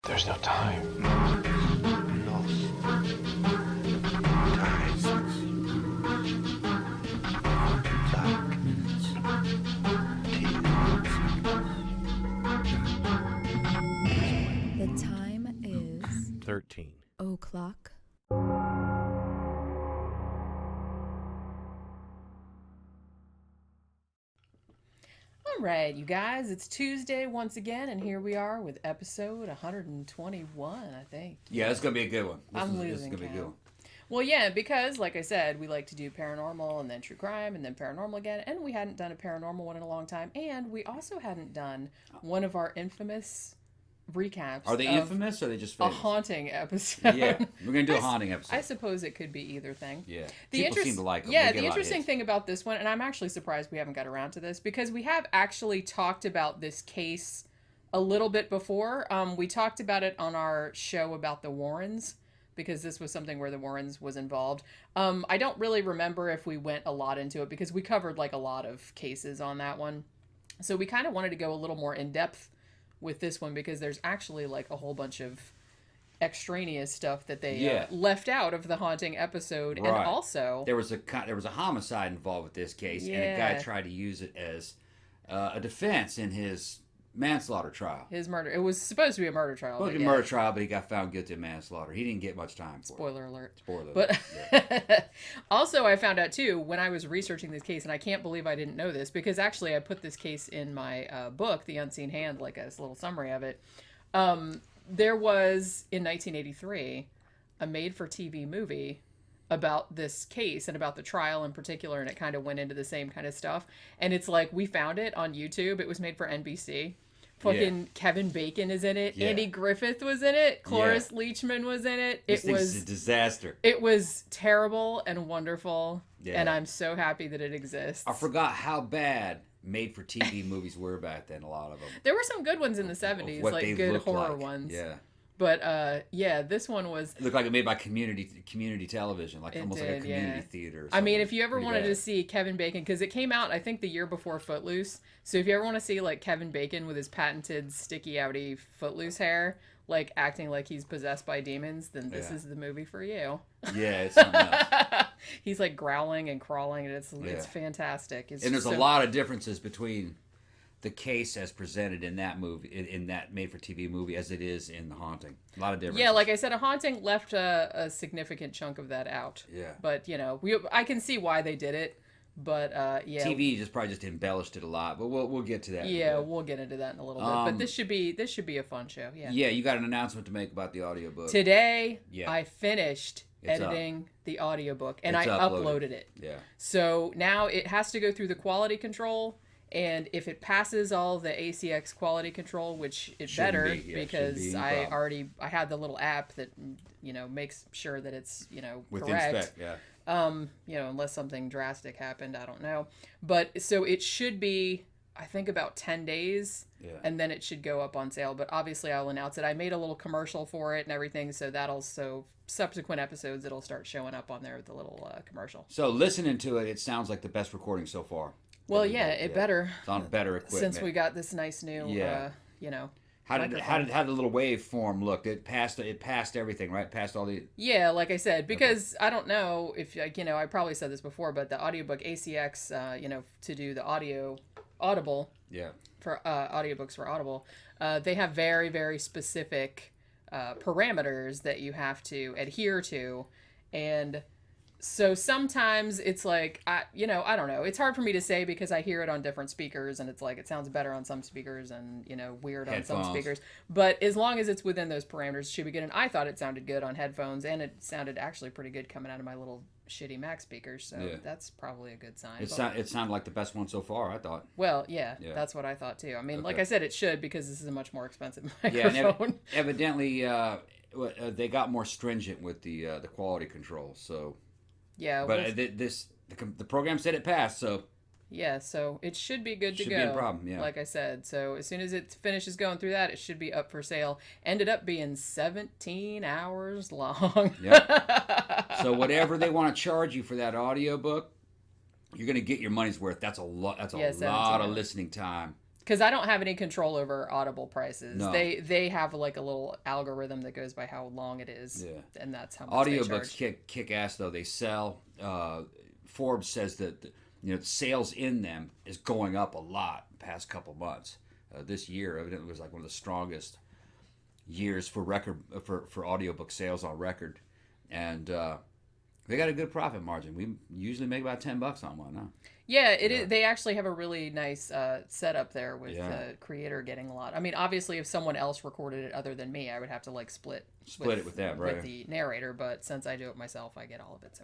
There's no time. The time is 13 o'clock. All right, you guys, it's Tuesday once again, and here we are with episode 121, I think. Yeah, it's going to be a good one. I'm This losing is going to be a good count. one. Well, yeah, because, like I said, we like to do paranormal and then true crime and then paranormal again, and we hadn't done a paranormal one in a long time, and we also hadn't done one of our infamous recaps. Are they of infamous or are they just a famous? haunting episode. Yeah, we're going to do a haunting episode. I suppose it could be either thing. Yeah. The People seem to like them. Yeah, They get the a lot of interesting hits. thing about this one, and I'm actually surprised we haven't got around to this, because we have actually talked about this case a little bit before. We talked about it on our show about the Warrens, because this was something where the Warrens was involved. I don't really remember if we went a lot into it, because we covered like a lot of cases on that one. So we kind of wanted to go a little more in depth with this one, because there's actually like a whole bunch of extraneous stuff that they left out of the haunting episode. Right. And also There was a homicide involved with this case, and a guy tried to use it as a defense in his manslaughter trial. his murder. It was supposed to be a murder trial. Well, but it was a murder trial, but he got found guilty of manslaughter. He didn't get much time for Spoiler alert. it. Spoiler But alert. also I found out too, when I was researching this case, and I can't believe I didn't know this, because actually I put this case in my book, The Unseen Hand, like a little summary of it. There was, in 1983, a made-for-TV movie about this case and about the trial in particular, and it kind of went into the same kind of stuff. And it's like, we found it on YouTube. It was made for NBC. Fucking Kevin Bacon is in it. Yeah. Andy Griffith was in it. Cloris Leachman was in it. This thing's a disaster. It was terrible and wonderful, Yeah. and I'm so happy that it exists. I forgot how bad made-for-TV movies were back then, a lot of them. There were some good ones in the 70s, What like they good looked horror like. ones. Yeah. But this one was... It looked like it made by community television, like It almost did, like a community yeah. theater. Or I mean, something. if you ever Pretty wanted bad. to see Kevin Bacon, because it came out, I think, the year before Footloose. So if you ever want to see, like, Kevin Bacon with his patented sticky outy Footloose hair, like, acting like he's possessed by demons, then this is the movie for you. Yeah, it's something else. He's, like, growling and crawling, and it's fantastic. It's And there's just a lot of differences between the case as presented in that movie, in that made-for-TV movie, as it is in The Haunting. A lot of differences. Yeah, like I said, A Haunting left a significant chunk of that out. Yeah. But, you know, I can see why they did it. But, yeah. TV probably just embellished it a lot, but we'll get to that. Yeah, we'll get into that in a little bit. But this should be a fun show. Yeah. Yeah, you got an announcement to make about the audiobook. Today, Yeah. I finished It's editing the audiobook, and It's I uploaded it. Yeah. So now it has to go through the quality control, and if it passes all the ACX quality control, which it Shouldn't better, be, yeah, shouldn't because be any I problem. I had the little app that, you know, makes sure that it's, you know, Within correct. spec, yeah. You know, unless something drastic happened, I don't know. But so it should be, I think, about 10 days, and then it should go up on sale. But obviously I'll announce it. I made a little commercial for it and everything, so subsequent episodes, it'll start showing up on there with the little commercial. So listening to it, it sounds like the best recording so far. Well, yeah, it better. It's on better equipment. Since we got this nice new, you know. How did the little waveform look? It passed everything, right? Passed all the... Yeah, like I said, because I don't know if, like, you know, I probably said this before, but the audiobook ACX, you know, to do the Audible, for audiobooks for Audible, they have very, very specific parameters that you have to adhere to, and so sometimes it's like, I don't know. It's hard for me to say, because I hear it on different speakers, and it's like it sounds better on some speakers and, you know, weird on some Headphones. speakers. But as long as it's within those parameters, it should be good. And I thought it sounded good on headphones, and it sounded actually pretty good coming out of my little shitty Mac speakers. So that's probably a good sign. It sounded like the best one so far, I thought. Well, yeah, that's what I thought too. I mean, like I said, it should, because this is a much more expensive Yeah, microphone. and evidently they got more stringent with the quality control. So, Yeah, but the program said it passed, so yeah, so it should be good to Should go. be no problem, yeah. Like I said, so as soon as it finishes going through that, it should be up for sale. Ended up being 17 hours long. Yep. So whatever they want to charge you for that audiobook, you're going to get your money's worth. That's a lot. That's a Yeah, 17 lot of hours. listening time Because I don't have any control over Audible prices. No. They have like a little algorithm that goes by how long it is. Yeah. And that's how much they charge. Audiobooks kick ass though. They sell. Forbes says that the sales in them is going up a lot the past couple months. This year evidently was like one of the strongest years for audiobook sales on record, and they got a good profit margin. We usually make about $10 on one, huh? Yeah, it is. They actually have a really nice setup there with the creator getting a lot. I mean, obviously, if someone else recorded it other than me, I would have to like split it with them, right? With the narrator. But since I do it myself, I get all of it. So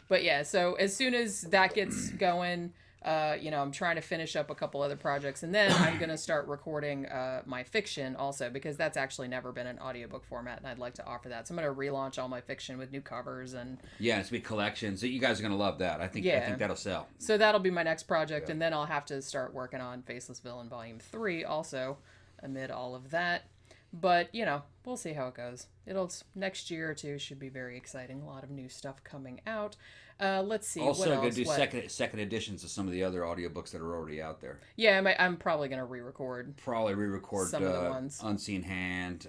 But yeah, so as soon as that gets going, I'm trying to finish up a couple other projects, and then I'm going to start recording my fiction also, because that's actually never been an audiobook format, and I'd like to offer that. So I'm going to relaunch all my fiction with new covers and it's be collections. So you guys are going to love that. I think that'll sell. So that'll be my next project, and then I'll have to start working on Faceless Villain Volume 3 also amid all of that. But, we'll see how it goes. Next year or two should be very exciting. A lot of new stuff coming out. Let's see. Also, going to do second editions of some of the other audiobooks that are already out there. Yeah, I'm probably going to re-record. Some of the ones. Unseen Hand.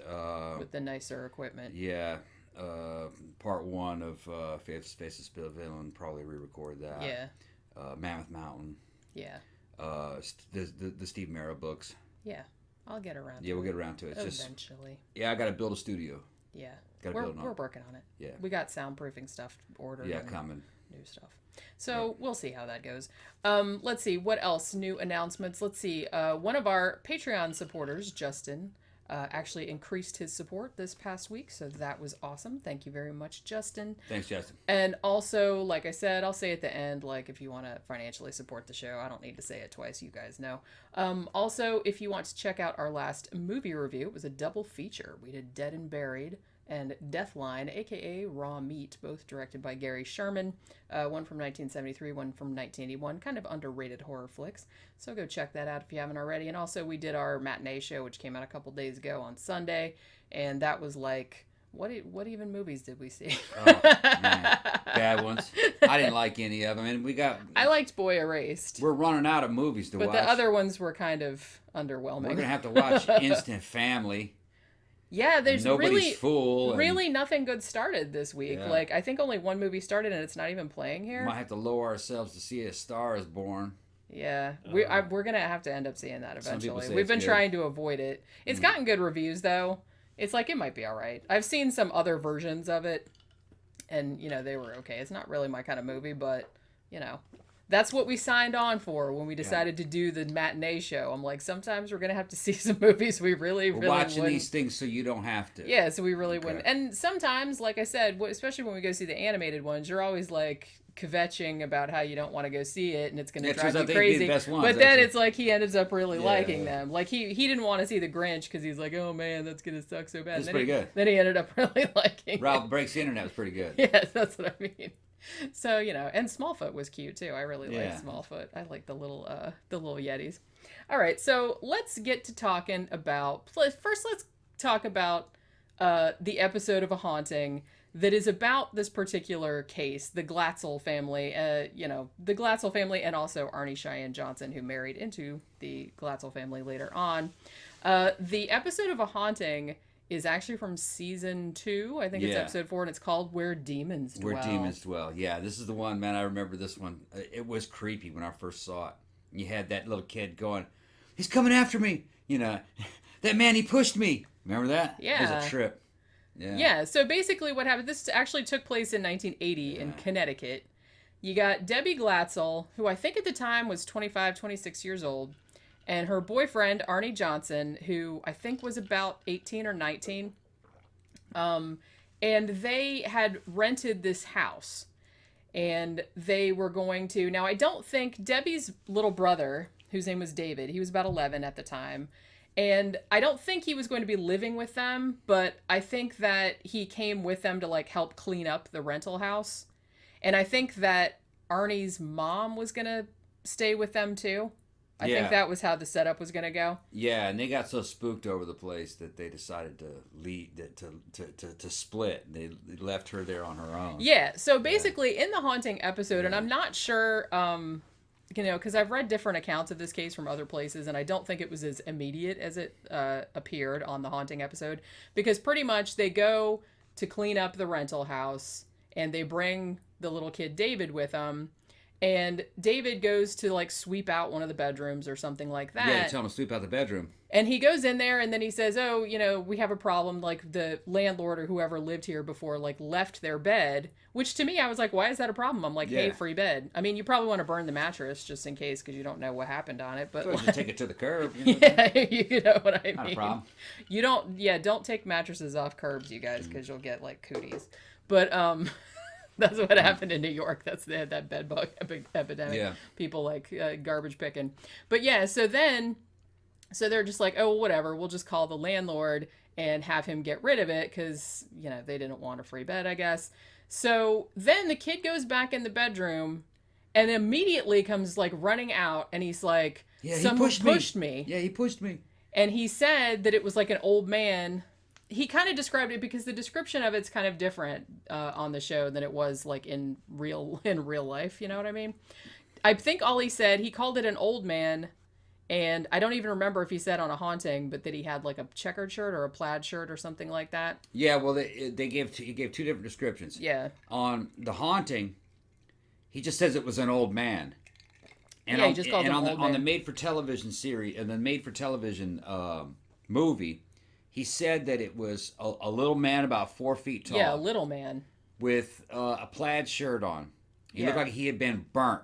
With the nicer equipment. Yeah. Part 1 of Faceless Villain, probably re-record that. Yeah. Mammoth Mountain. Yeah. The Steve Mera books. Yeah. I'll get around to it. Yeah, we'll get around to it. Eventually. I got to build a studio. Yeah. We're working on it. Yeah. We got soundproofing stuff ordered. Yeah, coming. New stuff. So we'll see how that goes. Let's see. What else? New announcements. Let's see. One of our Patreon supporters, Justin, actually increased his support this past week. So that was awesome. Thank you very much, Justin. Thanks, Justin. And also, like I said, I'll say at the end, like, if you want to financially support the show, I don't need to say it twice. You guys know. Also, if you want to check out our last movie review, it was a double feature. We did Dead and Buried and Deathline, aka Raw Meat, both directed by Gary Sherman. One from 1973, one from 1981. Kind of underrated horror flicks. So go check that out if you haven't already. And also, we did our matinee show, which came out a couple days ago on Sunday. And that was like, what even movies did we see? Oh, man. Bad ones. I didn't like any of them. And I liked Boy Erased. We're running out of movies to watch. But the other ones were kind of underwhelming. We're going to have to watch Instant Family. Yeah, there's really nothing good started this week. Yeah. Like, I think only one movie started and it's not even playing here. Might have to lower ourselves to see A Star Is Born. Yeah, we're going to have to end up seeing that eventually. We've been good. Trying to avoid it. It's gotten good reviews, though. It's like, it might be all right. I've seen some other versions of it, and, they were okay. It's not really my kind of movie, but, that's what we signed on for when we decided to do the matinee show. I'm like, sometimes we're going to have to see some movies we really watching wouldn't. These things so you don't have to. Yeah, so we really wouldn't. And sometimes, like I said, especially when we go see the animated ones, you're always like kvetching about how you don't want to go see it and it's going to drive you crazy. The best ones, but then it's like he ends up really liking them. Like he didn't want to see the Grinch because he's like, oh man, that's going to suck so bad. It's pretty good. Then he ended up really liking Ralph Breaks the Internet was pretty good. Yes, that's what I mean. So, and Smallfoot was cute too. I really liked Smallfoot. I like the little Yetis. All right, so let's get to talking about, first let's talk about the episode of A Haunting that is about this particular case, the Glatzel family, the Glatzel family, and also Arne Cheyenne Johnson, who married into the Glatzel family later on. The episode of A Haunting is actually from season 2. I think it's episode 4, and it's called Where Demons Dwell. Where Demons Dwell. Yeah, this is the one, man. I remember this one. It was creepy when I first saw it. You had that little kid going, he's coming after me. That man, he pushed me. Remember that? Yeah. It was a trip. Yeah. Yeah, so basically what happened, this actually took place in 1980 in Connecticut. You got Debbie Glatzel, who I think at the time was 25, 26 years old, and her boyfriend, Arne Johnson, who I think was about 18 or 19. And they had rented this house. And they were going to... Now, I don't think Debbie's little brother, whose name was David, he was about 11 at the time. And I don't think he was going to be living with them, but I think that he came with them to, like, help clean up the rental house. And I think that Arnie's mom was going to stay with them, too. I think that was how the setup was going to go. Yeah, and they got so spooked over the place that they decided to leave, to split. They left her there on her own. Yeah, so basically in the Haunting episode, and I'm not sure because I've read different accounts of this case from other places, and I don't think it was as immediate as it appeared on the haunting episode, because pretty much they go to clean up the rental house, and they bring the little kid David with them, and David goes to like sweep out one of the bedrooms or something like that. Yeah, you tell him to sweep out the bedroom. And he goes in there, and then he says, oh, we have a problem. Like, the landlord or whoever lived here before, like, left their bed. Which, to me, I was like, why is that a problem? I'm like, hey, free bed. I mean, you probably want to burn the mattress just in case, because you don't know what happened on it. But So just take it to the curb. You know? Yeah, you know what I mean. Not a problem. You don't take mattresses off curbs, you guys, because you'll get, like, cooties. But, that's what happened in New York. They had that bed bug epidemic. Yeah. People, like, garbage picking. But, yeah, so they're just like, oh, whatever, we'll just call the landlord and have him get rid of it because, they didn't want a free bed, I guess. So then the kid goes back in the bedroom and immediately comes, like, running out, and he's like, someone pushed me. Yeah, he pushed me. And he said that it was like an old man. He kind of described it, because the description of it's kind of different on the show than it was, like, in real life, you know what I mean? I think all he said, he called it an old man. And I don't even remember if he said on a haunting, but that he had like a checkered shirt or a plaid shirt or something like that. Yeah, well, he gave two different descriptions. Yeah. On the haunting, he just says it was an old man. And he just called him old man. On the made-for-television series, and the made-for-television movie, he said that it was a little man about 4 feet tall. Yeah, a little man. With a plaid shirt on. He looked like he had been burnt.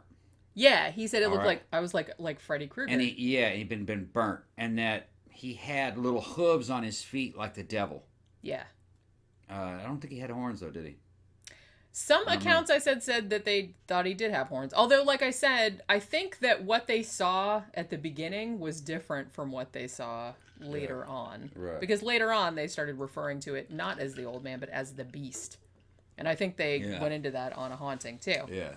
Yeah, he said it looked like, I was like Freddy Krueger. And he'd been burnt. And that he had little hooves on his feet like the devil. Yeah. I don't think he had horns, though, did he? Some accounts I said that they thought he did have horns. Although, like I said, I think that what they saw at the beginning was different from what they saw later on. Right. Because later on, they started referring to it not as the old man, but as the beast. And I think they went into that on a haunting, too. Yeah.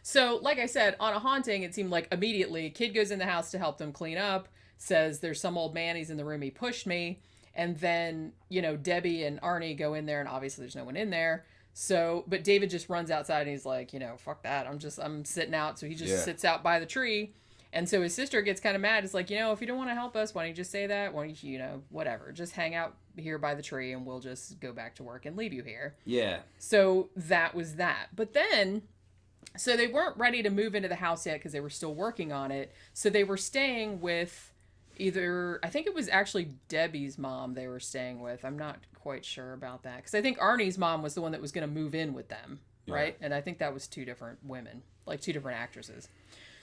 So, like I said, on a haunting, it seemed like immediately, kid goes in the house to help them clean up, says, there's some old man, he's in the room, he pushed me. And then, Debbie and Arnie go in there, and obviously there's no one in there. So, but David just runs outside, and he's like, fuck that, I'm sitting out. So he just sits out by the tree. And so his sister gets kind of mad. It's like, if you don't want to help us, why don't you just say that? Why don't you, whatever, just hang out here by the tree, and we'll just go back to work and leave you here. Yeah. So that was that. But then... So they weren't ready to move into the house yet because they were still working on it. So they were staying with I think it was actually Debbie's mom they were staying with. I'm not quite sure about that. Because I think Arnie's mom was the one that was going to move in with them, right? And I think that was two different women, like two different actresses.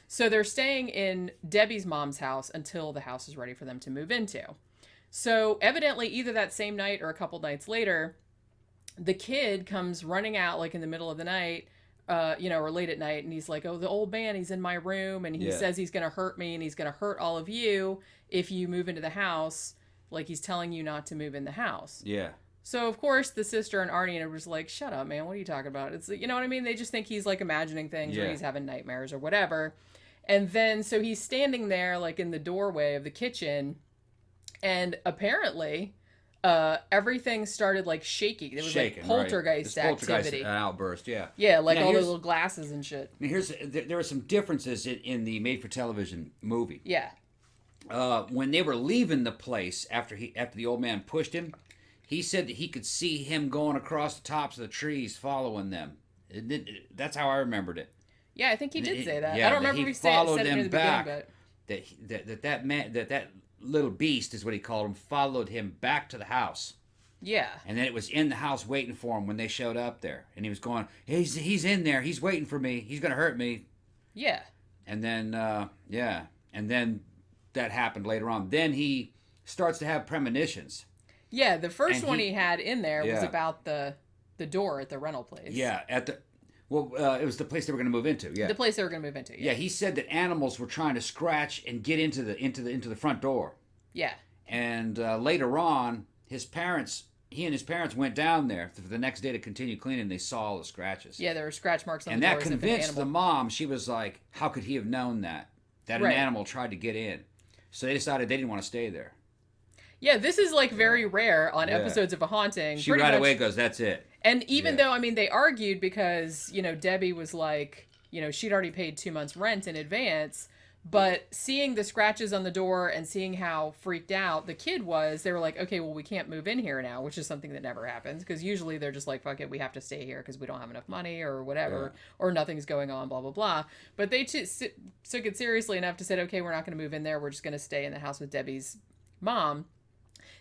So they're staying in Debbie's mom's house until the house is ready for them to move into. So evidently either that same night or a couple nights later, the kid comes running out like in the middle of the night, or late at night, and he's like, oh, the old man, he's in my room, and he says he's going to hurt me, and he's going to hurt all of you if you move into the house. Like, he's telling you not to move in the house. Yeah. So, of course, the sister and Arnie are just like, shut up, man, what are you talking about? It's, you know what I mean? They just think he's, like, imagining things, or he's having nightmares, or whatever. And then, so he's standing there, like, in the doorway of the kitchen, and apparently... everything started like shaking. It was like poltergeist activity. An outburst, yeah. Yeah, like all the little glasses and shit. I mean, there were some differences in the made-for-television movie. Yeah. When they were leaving the place after the old man pushed him, he said that he could see him going across the tops of the trees, following them. That's how I remembered it. Yeah, I think he did say that. I don't remember if he said it in the beginning, but that little beast is what he called him, followed him back to the house. Yeah. And then it was in the house waiting for him when they showed up there. And he was going, he's in there. He's waiting for me. He's going to hurt me. Yeah. And then, And then that happened later on. Then he starts to have premonitions. Yeah, the first one he had in there was about the door at the rental place. Yeah, it was the place they were going to move into. Yeah, the place they were going to move into. Yeah, he said that animals were trying to scratch and get into the front door. Yeah. And later on, he and his parents went down there for the next day to continue cleaning. They saw all the scratches. Yeah, there were scratch marks on and the that doors. convinced the mom. She was like, "How could he have known that an animal tried to get in?" So they decided they didn't want to stay there. Yeah, this is like very rare on episodes of A Haunting. She right away goes, "That's it." And even though, I mean, they argued because, Debbie was like, she'd already paid 2 months rent in advance. But seeing the scratches on the door and seeing how freaked out the kid was, they were like, okay, well, we can't move in here now, which is something that never happens. Because usually they're just like, fuck it, we have to stay here because we don't have enough money or whatever, or nothing's going on, blah, blah, blah. But they took it seriously enough to say, okay, we're not going to move in there. We're just going to stay in the house with Debbie's mom.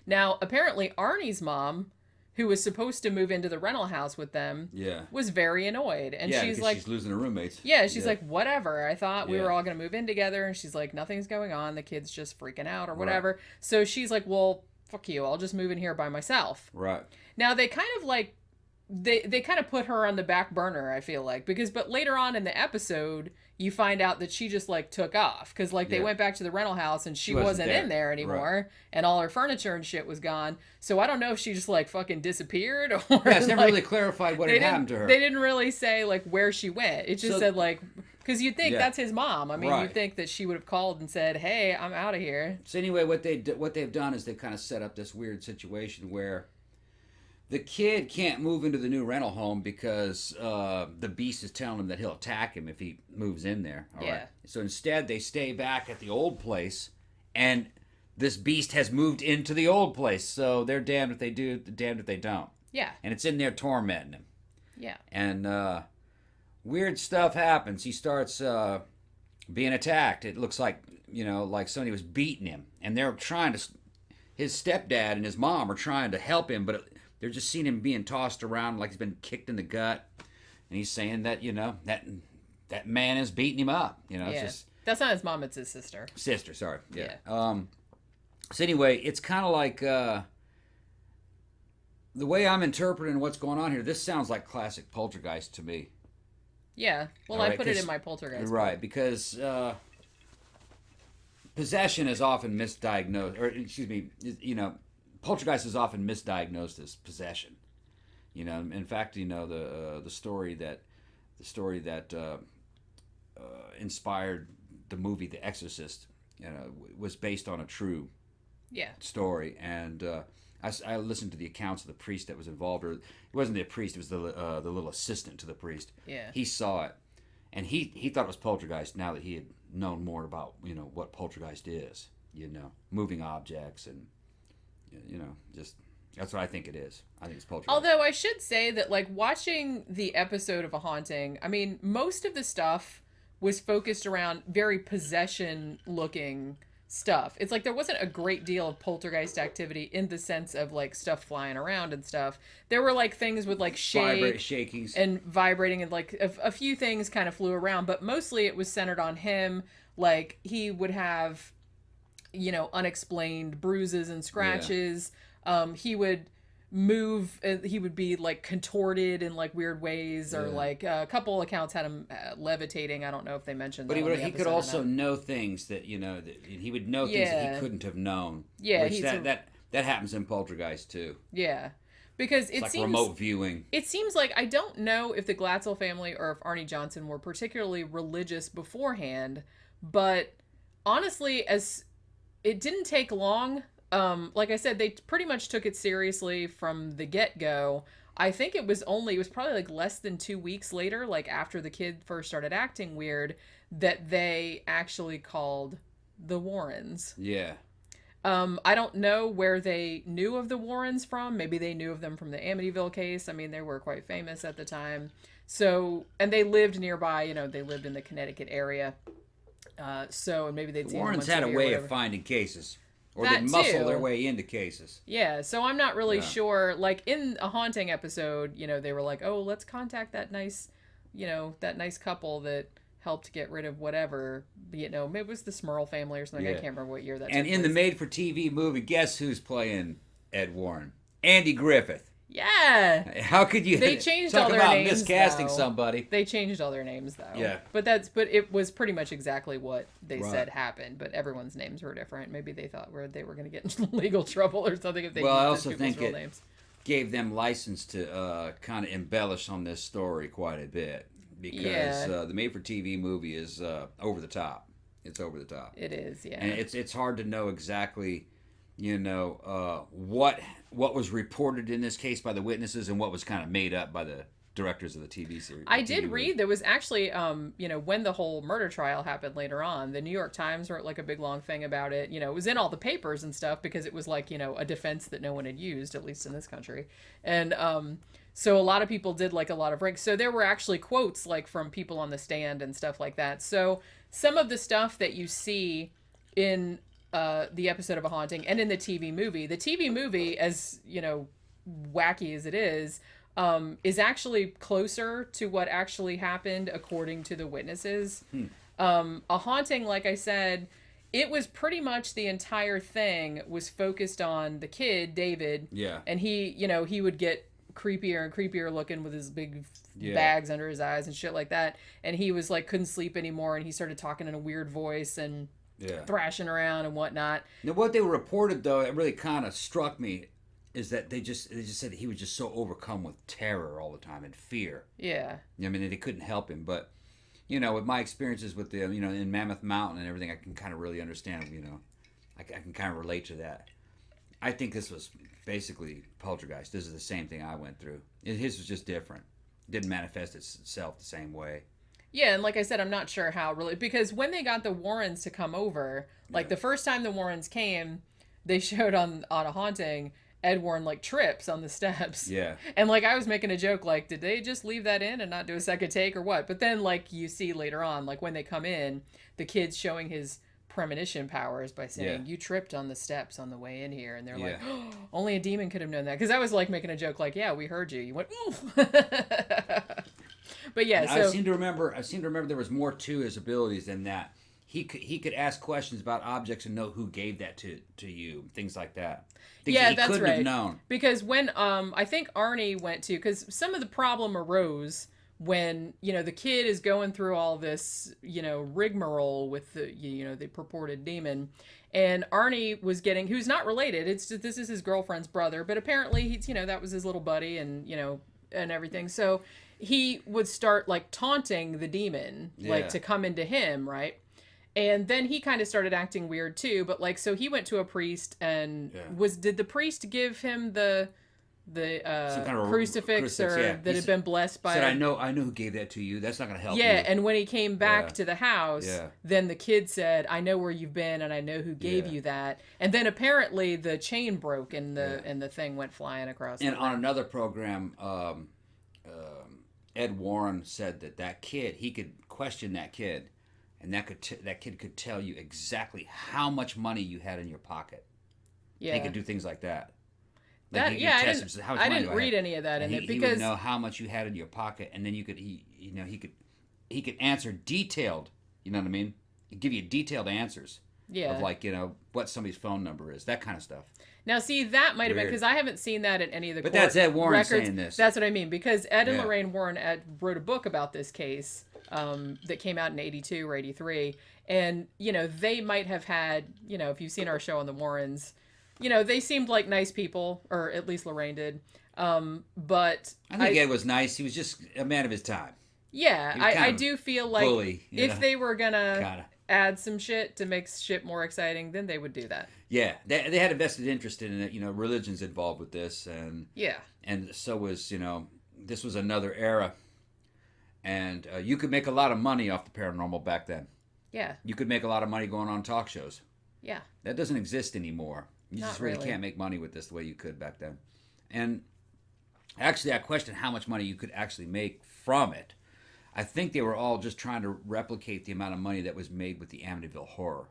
Now, apparently, Arnie's mom, who was supposed to move into the rental house with them, was very annoyed. And she's like, she's losing her roommates. Yeah, she's like, whatever. I thought we were all going to move in together. And she's like, nothing's going on. The kid's just freaking out or whatever. Right. So she's like, well, fuck you. I'll just move in here by myself. Right. Now, they kind of like, they kind of put her on the back burner, I feel like. But later on in the episode, you find out that she just like took off. Because like they went back to the rental house and she wasn't in there anymore. Right. And all her furniture and shit was gone. So I don't know if she just like fucking disappeared or... Yeah, it's never really clarified what had happened to her. They didn't really say like where she went. It just said like... Because you'd think that's his mom. I mean, you'd think that she would have called and said, hey, I'm out of here. So anyway, what they've done is they've kind of set up this weird situation where the kid can't move into the new rental home because the beast is telling him that he'll attack him if he moves in there. All right. So instead, they stay back at the old place, and this beast has moved into the old place. So they're damned if they do, damned if they don't. Yeah. And it's in there tormenting him. Yeah. And weird stuff happens. He starts being attacked. It looks like, like somebody was beating him. And they're trying to... His stepdad and his mom are trying to help him, but they're just seeing him being tossed around like he's been kicked in the gut. And he's saying that, that man is beating him up. It's just... That's not his mom, it's his sister. Sister, sorry. Yeah. So anyway, it's kind of like... the way I'm interpreting what's going on here, this sounds like classic Poltergeist to me. Yeah. Well, I put it in my Poltergeist. Right, because possession is often misdiagnosed, or excuse me, Poltergeist is often misdiagnosed as possession. In fact, the story that inspired the movie The Exorcist, was based on a true story, and I listened to the accounts of the priest that was involved, or it wasn't the priest, it was the little assistant to the priest. Yeah. He saw it, and he thought it was poltergeist now that he had known more about, what poltergeist is, moving objects and, just, that's what I think it is. I think it's poltergeist. Although I should say that, like, watching the episode of A Haunting, I mean, most of the stuff was focused around very possession-looking stuff. It's like there wasn't a great deal of poltergeist activity in the sense of like stuff flying around and stuff. There were like things with like shakings and vibrating, and like a few things kind of flew around, but mostly it was centered on him. Like he would have, unexplained bruises and scratches. Yeah. He would move, he would be like contorted in like weird ways, or like a couple accounts had him levitating. I don't know if they mentioned that. But he could also know things that that he would know things that he couldn't have known. Yeah, which that happens in Poltergeist too. Yeah, because it's like remote viewing. It seems like, I don't know if the Glatzel family or if Arne Johnson were particularly religious beforehand, but honestly, as it didn't take long. Like I said, they pretty much took it seriously from the get-go. I think it was probably like less than 2 weeks later, like after the kid first started acting weird, that they actually called the Warrens. Yeah. I don't know where they knew of the Warrens from. Maybe they knew of them from the Amityville case. I mean, they were quite famous at the time. So, and they lived nearby, they lived in the Connecticut area. And maybe they'd the seen Warrens had a way of finding cases. Or that they muscle too. Their way into cases. Yeah, so I'm not really sure. Like, in A Haunting episode, they were like, oh, let's contact that nice couple that helped get rid of whatever. Maybe it was the Smurl family or something. I can't remember what year that And in the made-for-TV movie, guess who's playing Ed Warren? Andy Griffith. Yeah. How could you They changed talk all their about names, miscasting though. somebody? They changed all their names, though. Yeah. But it was pretty much exactly what they said happened, but everyone's names were different. Maybe they thought they were going to get into legal trouble or something if they used I also people's think real it names. Gave them license to kind of embellish on this story quite a bit, because the made-for-TV movie is over the top. It's over the top. It is, yeah. And it's hard to know exactly, what was reported in this case by the witnesses and what was kind of made up by the directors of the TV series. I did read there was actually, when the whole murder trial happened later on, the New York Times wrote like a big long thing about it. It was in all the papers and stuff because it was like, a defense that no one had used, at least in this country. And so a lot of people did like a lot of breaks. So there were actually quotes like from people on the stand and stuff like that. So some of the stuff that you see in the episode of A Haunting and in the TV movie, as, wacky as it is actually closer to what actually happened according to the witnesses. A Haunting, like I said, it was pretty much the entire thing was focused on the kid, David. Yeah. And he would get creepier and creepier looking with his big bags under his eyes and shit like that. And he was like, couldn't sleep anymore. And he started talking in a weird voice and thrashing around and whatnot. Now, what they reported, though, it really kind of struck me, is that they just said that he was just so overcome with terror all the time and fear. Yeah. I mean, they couldn't help him. But, with my experiences with the, in Mammoth Mountain and everything, I can kind of really understand, I can kind of relate to that. I think this was basically poltergeist. This is the same thing I went through. His was just different. It didn't manifest itself the same way. Yeah, and like I said, I'm not sure how really, because when they got the Warrens to come over, like the first time the Warrens came, they showed on A Haunting, Ed Warren like trips on the steps. Yeah. And like I was making a joke, like, did they just leave that in and not do a second take or what? But then like you see later on, like when they come in, the kid's showing his premonition powers by saying, you tripped on the steps on the way in here. And they're like, oh, only a demon could have known that. Because I was like making a joke like, yeah, we heard you. You went, ooh. But yeah, so I seem to remember there was more to his abilities than that. He could ask questions about objects and know who gave that to you, things like that. Things that he that's couldn't right. have known. Because when I think Arne went to, because some of the problem arose when the kid is going through all this rigmarole with the the purported demon, and Arne was getting, who's not related. This is his girlfriend's brother, but apparently he's that was his little buddy and and everything. So he would start like taunting the demon like to come into him, right? And then he kind of started acting weird too, but like, so he went to a priest and did the priest give him the kind of crucifix that had been blessed by? Said, I know who gave that to you. That's not going to help you. Yeah, and when he came back to the house, then the kid said, I know where you've been and I know who gave you that. And then apparently the chain broke and the thing went flying across. And on another program, Ed Warren said that kid, he could question that kid. And that kid could tell you exactly how much money you had in your pocket. Yeah, he could do things like that. Like I didn't read any of that in it because he would know how much you had in your pocket, and then he could answer detailed. You know what I mean? He'd give you detailed answers. Yeah. Of like what somebody's phone number is, that kind of stuff. Now, see, that might have been because I haven't seen that in any of the. But that's Ed Warren records. Saying this. That's what I mean, because Ed and Lorraine Warren wrote a book about this case. That came out in 82 or 83. And, they might have had, if you've seen our show on the Warrens, they seemed like nice people, or at least Lorraine did. But I think Ed was nice. He was just a man of his time. Yeah, I do feel like bully, if they were going to add some shit to make shit more exciting, then they would do that. Yeah, they had a vested interest in it. Religion's involved with this. And so was, this was another era. And you could make a lot of money off the paranormal back then. Yeah. You could make a lot of money going on talk shows. Yeah. That doesn't exist anymore. You just really can't make money with this the way you could back then. And actually, I question how much money you could actually make from it. I think they were all just trying to replicate the amount of money that was made with the Amityville Horror.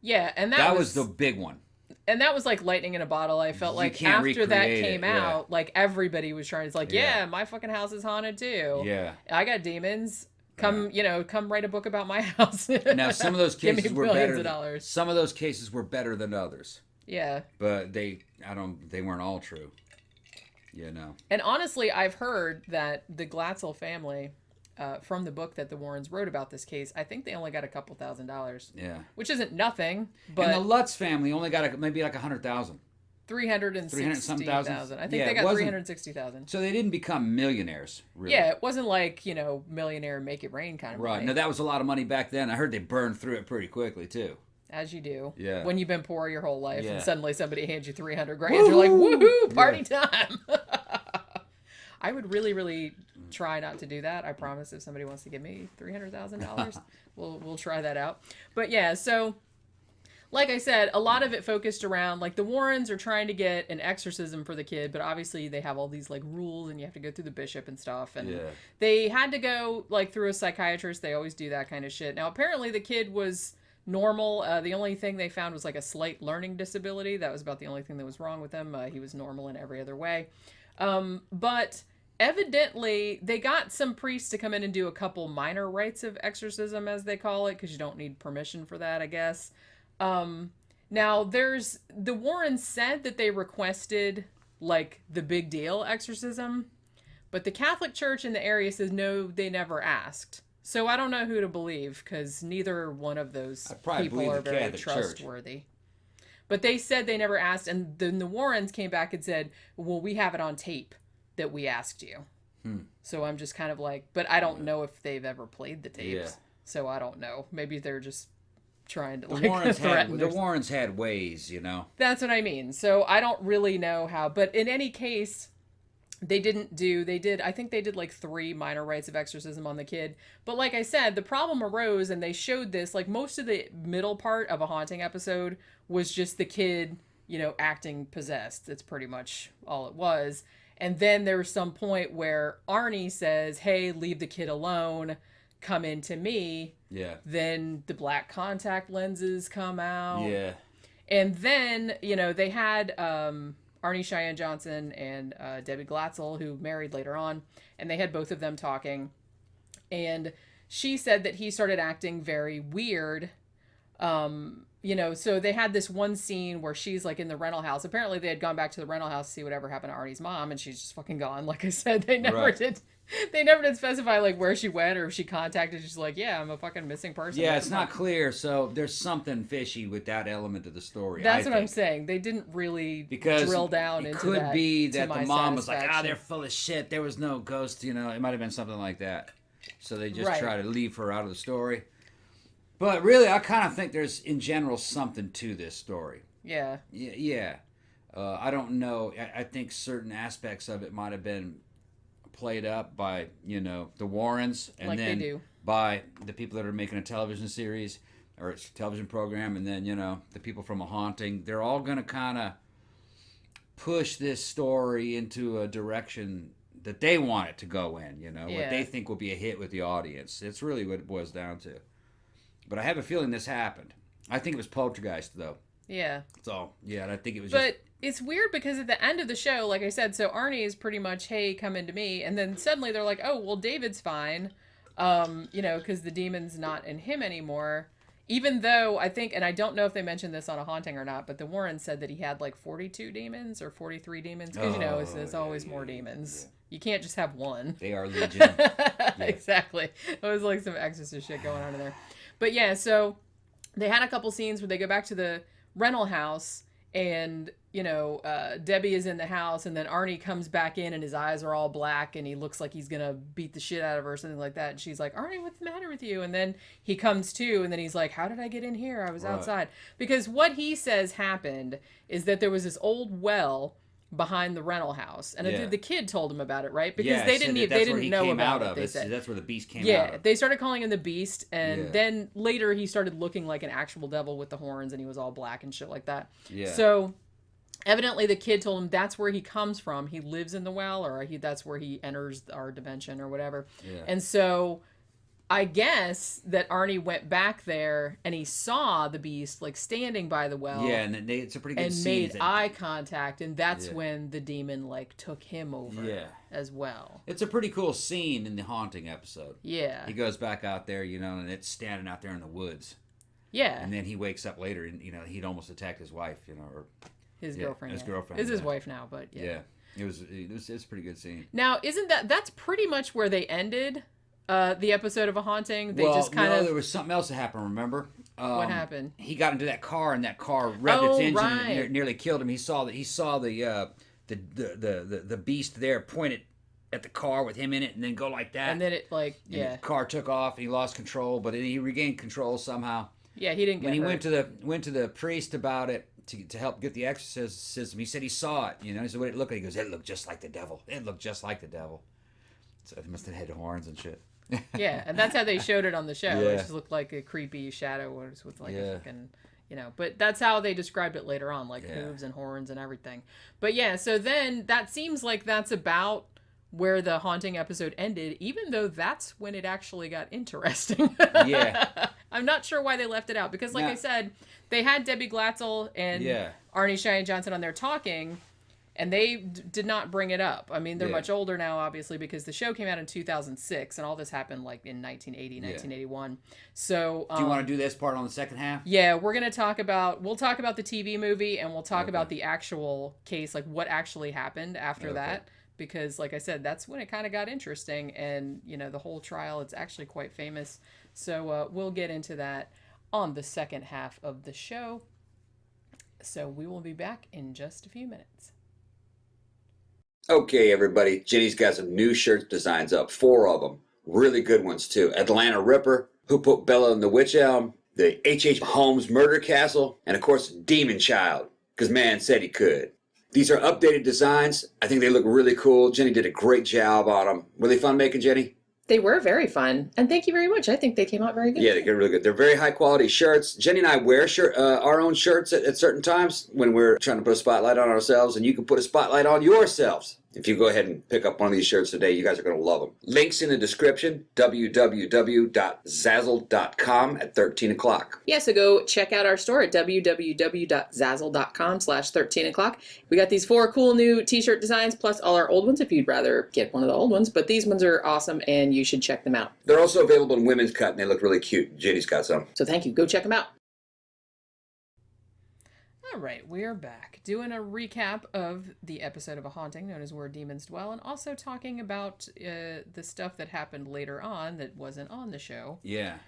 Yeah, and that was the big one. And that was like lightning in a bottle. I felt like after that came out, like everybody was trying. It's like, my fucking house is haunted too. Yeah, I got demons. Come, come write a book about my house. Now, some of those cases were better. Some of those cases were better than others. Yeah, but they weren't all true. And honestly, I've heard that the Glatzel family. From the book that the Warrens wrote about this case, I think they only got a couple $1,000. Yeah, which isn't nothing. But and the Lutz family only got maybe like 100,000. 360,000. I think they got 360,000. So they didn't become millionaires. Really. Yeah, it wasn't like millionaire make it rain kind of right. money. No, that was a lot of money back then. I heard they burned through it pretty quickly too. As you do. Yeah. When you've been poor your whole life and suddenly somebody hands you 300 grand, you're like, woohoo, party time. I would really, really try not to do that. I promise if somebody wants to give me $300,000, we'll try that out. But yeah, so like I said, a lot of it focused around, like, the Warrens are trying to get an exorcism for the kid, but obviously they have all these, like, rules, and you have to go through the bishop and stuff, and they had to go, like, through a psychiatrist. They always do that kind of shit. Now, apparently the kid was normal. The only thing they found was, like, a slight learning disability. That was about the only thing that was wrong with him. He was normal in every other way. But evidently they got some priests to come in and do a couple minor rites of exorcism, as they call it, because you don't need permission for that, I guess. Now the Warrens said that they requested, like, the big deal exorcism, but the Catholic Church in the area says no, they never asked. So I don't know who to believe, because neither one of those people are very trustworthy. But they said they never asked, and then the Warrens came back and said, well, we have it on tape that we asked you. So I'm just kind of like, but I don't know if they've ever played the tapes. So I don't know. Maybe they're just trying to, like, threaten. The Warrens had ways, you know. That's what I mean. So I don't really know how, but in any case, I think they did like 3 minor rites of exorcism on the kid. But like I said, the problem arose, and they showed this, like, most of the middle part of a haunting episode was just the kid, you know, acting possessed. That's pretty much all it was. And then there was some point where Arnie says, hey, leave the kid alone, come into me. Yeah. Then the black contact lenses come out. Yeah. And then, you know, they had Arne Cheyenne Johnson and Debbie Glatzel, who married later on, and they had both of them talking. And she said that he started acting very weird. You know, so they had this one scene where she's, like, in the rental house. Apparently they had gone back to the rental house to see whatever happened to Arnie's mom, and she's just fucking gone. Like I said, they never did specify, like, where she went or if she contacted. She's like, yeah, I'm a fucking missing person. Yeah, it's not clear, so there's something fishy with that element of the story. That's what I'm saying. They didn't really drill down into that. It could be that the mom was like, they're full of shit. There was no ghost, you know. It might have been something like that. So they just try to leave her out of the story. But really, I kind of think there's, in general, something to this story. Yeah. Yeah. I don't know. I think certain aspects of it might have been played up by, you know, the Warrens, and like then they do. By the people that are making a television series or a television program, and then, you know, the people from A Haunting. They're all going to kind of push this story into a direction that they want it to go in, you know, what they think will be a hit with the audience. It's really what it boils down to. But I have a feeling this happened. I think it was poltergeist, though. Yeah. So, yeah, I think it was But it's weird because at the end of the show, like I said, so Arnie is pretty much, hey, come into me. And then suddenly they're like, oh, well, David's fine. You know, because the demon's not in him anymore. Even though I think, and I don't know if they mentioned this on A Haunting or not, but the Warren said that he had like 42 demons or 43 demons. Because, you know, there's always more demons. Yeah. You can't just have one. They are legion. Exactly. It was like some exorcist shit going on in there. But yeah, so they had a couple scenes where they go back to the rental house, and, you know, Debbie is in the house, and then Arnie comes back in and his eyes are all black and he looks like he's gonna beat the shit out of her or something like that. And she's like, Arnie, what's the matter with you? And then he comes to, and then he's like, how did I get in here? I was outside. Because what he says happened is that there was this old well behind the rental house, and the kid told him about it, right? Because they didn't know about it. They said that's where the beast came out of. They started calling him the beast, and then later he started looking like an actual devil with the horns, and he was all black and shit like that. So evidently the kid told him that's where he comes from. He lives in the well, or that's where he enters our dimension or whatever. And so I guess that Arnie went back there and he saw the beast like standing by the well. Yeah, and it's a pretty good and scene. Made eye contact, and that's when the demon like took him over as well. It's a pretty cool scene in the Haunting episode. Yeah. He goes back out there, you know, and it's standing out there in the woods. Yeah. And then he wakes up later, and, you know, he'd almost attacked his wife, you know, or his girlfriend. His girlfriend. It's his wife now, but It was a pretty good scene. Now, that's pretty much where they ended the episode of A Haunting. They just kind of... there was something else that happened, remember? What happened? He got into that car, and that car revved its engine and nearly killed him. He saw the beast there pointed at the car with him in it, and then go like that. And then it the car took off, and he lost control, but he regained control somehow. Yeah, he didn't get When he hurt. went to the priest about it to help get the exorcism, he said he saw it. You know, he said, what did it look like? He goes, it looked just like the devil. It looked just like the devil. So they must have had horns and shit. Yeah, and that's how they showed it on the show. Yeah. It just looked like a creepy shadow with like a fucking, but that's how they described it later on, like hooves and horns and everything. But yeah, so then that seems like that's about where the haunting episode ended, even though that's when it actually got interesting. Yeah. I'm not sure why they left it out, because like I said, they had Debbie Glatzel and Arne Cheyenne Johnson on there talking, and they did not bring it up. I mean, they're much older now, obviously, because the show came out in 2006, and all this happened like in 1980, 1981. So, do you want to do this part on the second half? Yeah, we'll talk about the TV movie, and we'll talk about the actual case, like what actually happened after that. Because, like I said, that's when it kind of got interesting, and the whole trial, it's actually quite famous. So we'll get into that on the second half of the show. So we will be back in just a few minutes. Okay, everybody, Jenny's got some new shirt designs up, 4 of them. Really good ones, too. Atlanta Ripper, Who Put Bella in the Witch Elm, the H.H. Holmes Murder Castle, and of course, Demon Child, because man said he could. These are updated designs. I think they look really cool. Jenny did a great job on them. Were they fun making, Jenny? They were very fun, and thank you very much. I think they came out very good. Yeah, they get really good. They're very high quality shirts. Jenny and I wear our own shirts at certain times when we're trying to put a spotlight on ourselves, and you can put a spotlight on yourselves. If you go ahead and pick up one of these shirts today, you guys are going to love them. Links in the description, www.zazzle.com at 13 o'clock. Yeah, so go check out our store at www.zazzle.com/13 o'clock. We got these 4 cool new t-shirt designs, plus all our old ones if you'd rather get one of the old ones. But these ones are awesome, and you should check them out. They're also available in women's cut, and they look really cute. Jenny's got some. So thank you. Go check them out. All right, we're back doing a recap of the episode of A Haunting known as Where Demons Dwell, and also talking about the stuff that happened later on that wasn't on the show. Yeah.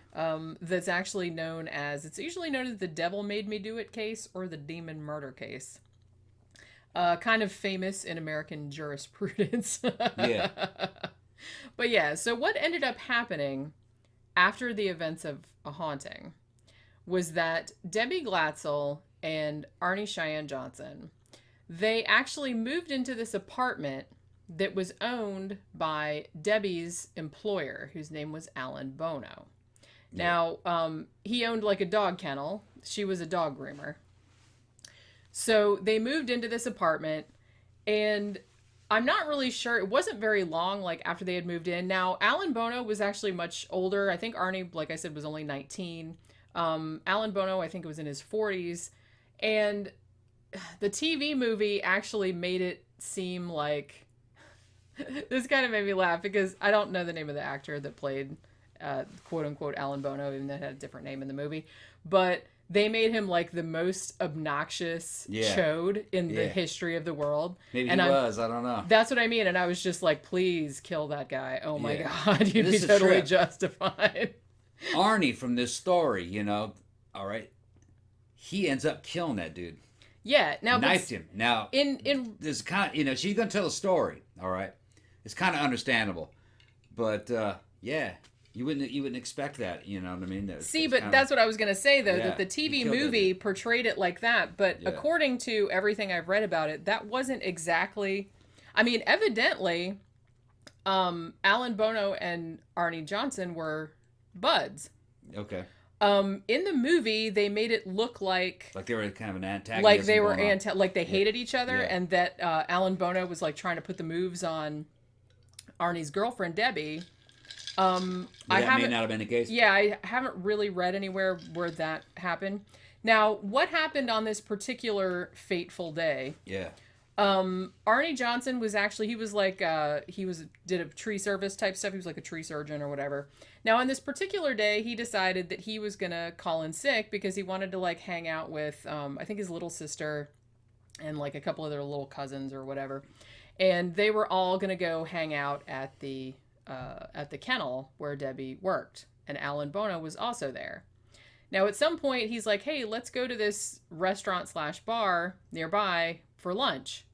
That's actually known as, it's usually known as the Devil Made Me Do It case or the Demon Murder case. Kind of famous in American jurisprudence. Yeah. But yeah, so what ended up happening after the events of A Haunting was that Debbie Glatzel and Arne Cheyenne Johnson, they actually moved into this apartment that was owned by Debbie's employer, whose name was Alan Bono. Now, he owned like a dog kennel. She was a dog groomer. So they moved into this apartment, and I'm not really sure. It wasn't very long, like, after they had moved in. Now, Alan Bono was actually much older. I think Arne, like I said, was only 19. Alan Bono, I think, was in his 40s. And the TV movie actually made it seem like... This kind of made me laugh because I don't know the name of the actor that played, quote-unquote, Alan Bono, even though it had a different name in the movie. But they made him like the most obnoxious chode in the history of the world. Maybe and he was, I don't know. That's what I mean. And I was just like, please kill that guy. Oh my God, you'd be totally justified. Arnie from this story, all right, he ends up killing that dude. Yeah, now knifed him. Now in this kind, she's gonna tell a story. All right, it's kind of understandable, but yeah, you wouldn't expect that. You know what I mean? That's what I was gonna say though. That the TV movie portrayed it like that, but according to everything I've read about it, that wasn't exactly. I mean, evidently, Alan Bono and Arne Johnson were buds. Okay. In the movie, they made it look like they were kind of an antagonist. Like they were like they hated each other, and that Alan Bono was like trying to put the moves on Arnie's girlfriend Debbie. I may not have been the case. Yeah, I haven't really read anywhere where that happened. Now, what happened on this particular fateful day? Yeah. Arne Johnson was actually, did a tree service type stuff. He was like a tree surgeon or whatever. Now, on this particular day, he decided that he was going to call in sick because he wanted to like hang out with, I think his little sister and like a couple of their little cousins or whatever. And they were all going to go hang out at the kennel where Debbie worked. And Alan Bono was also there. Now, at some point, he's like, hey, let's go to this restaurant/bar nearby for lunch.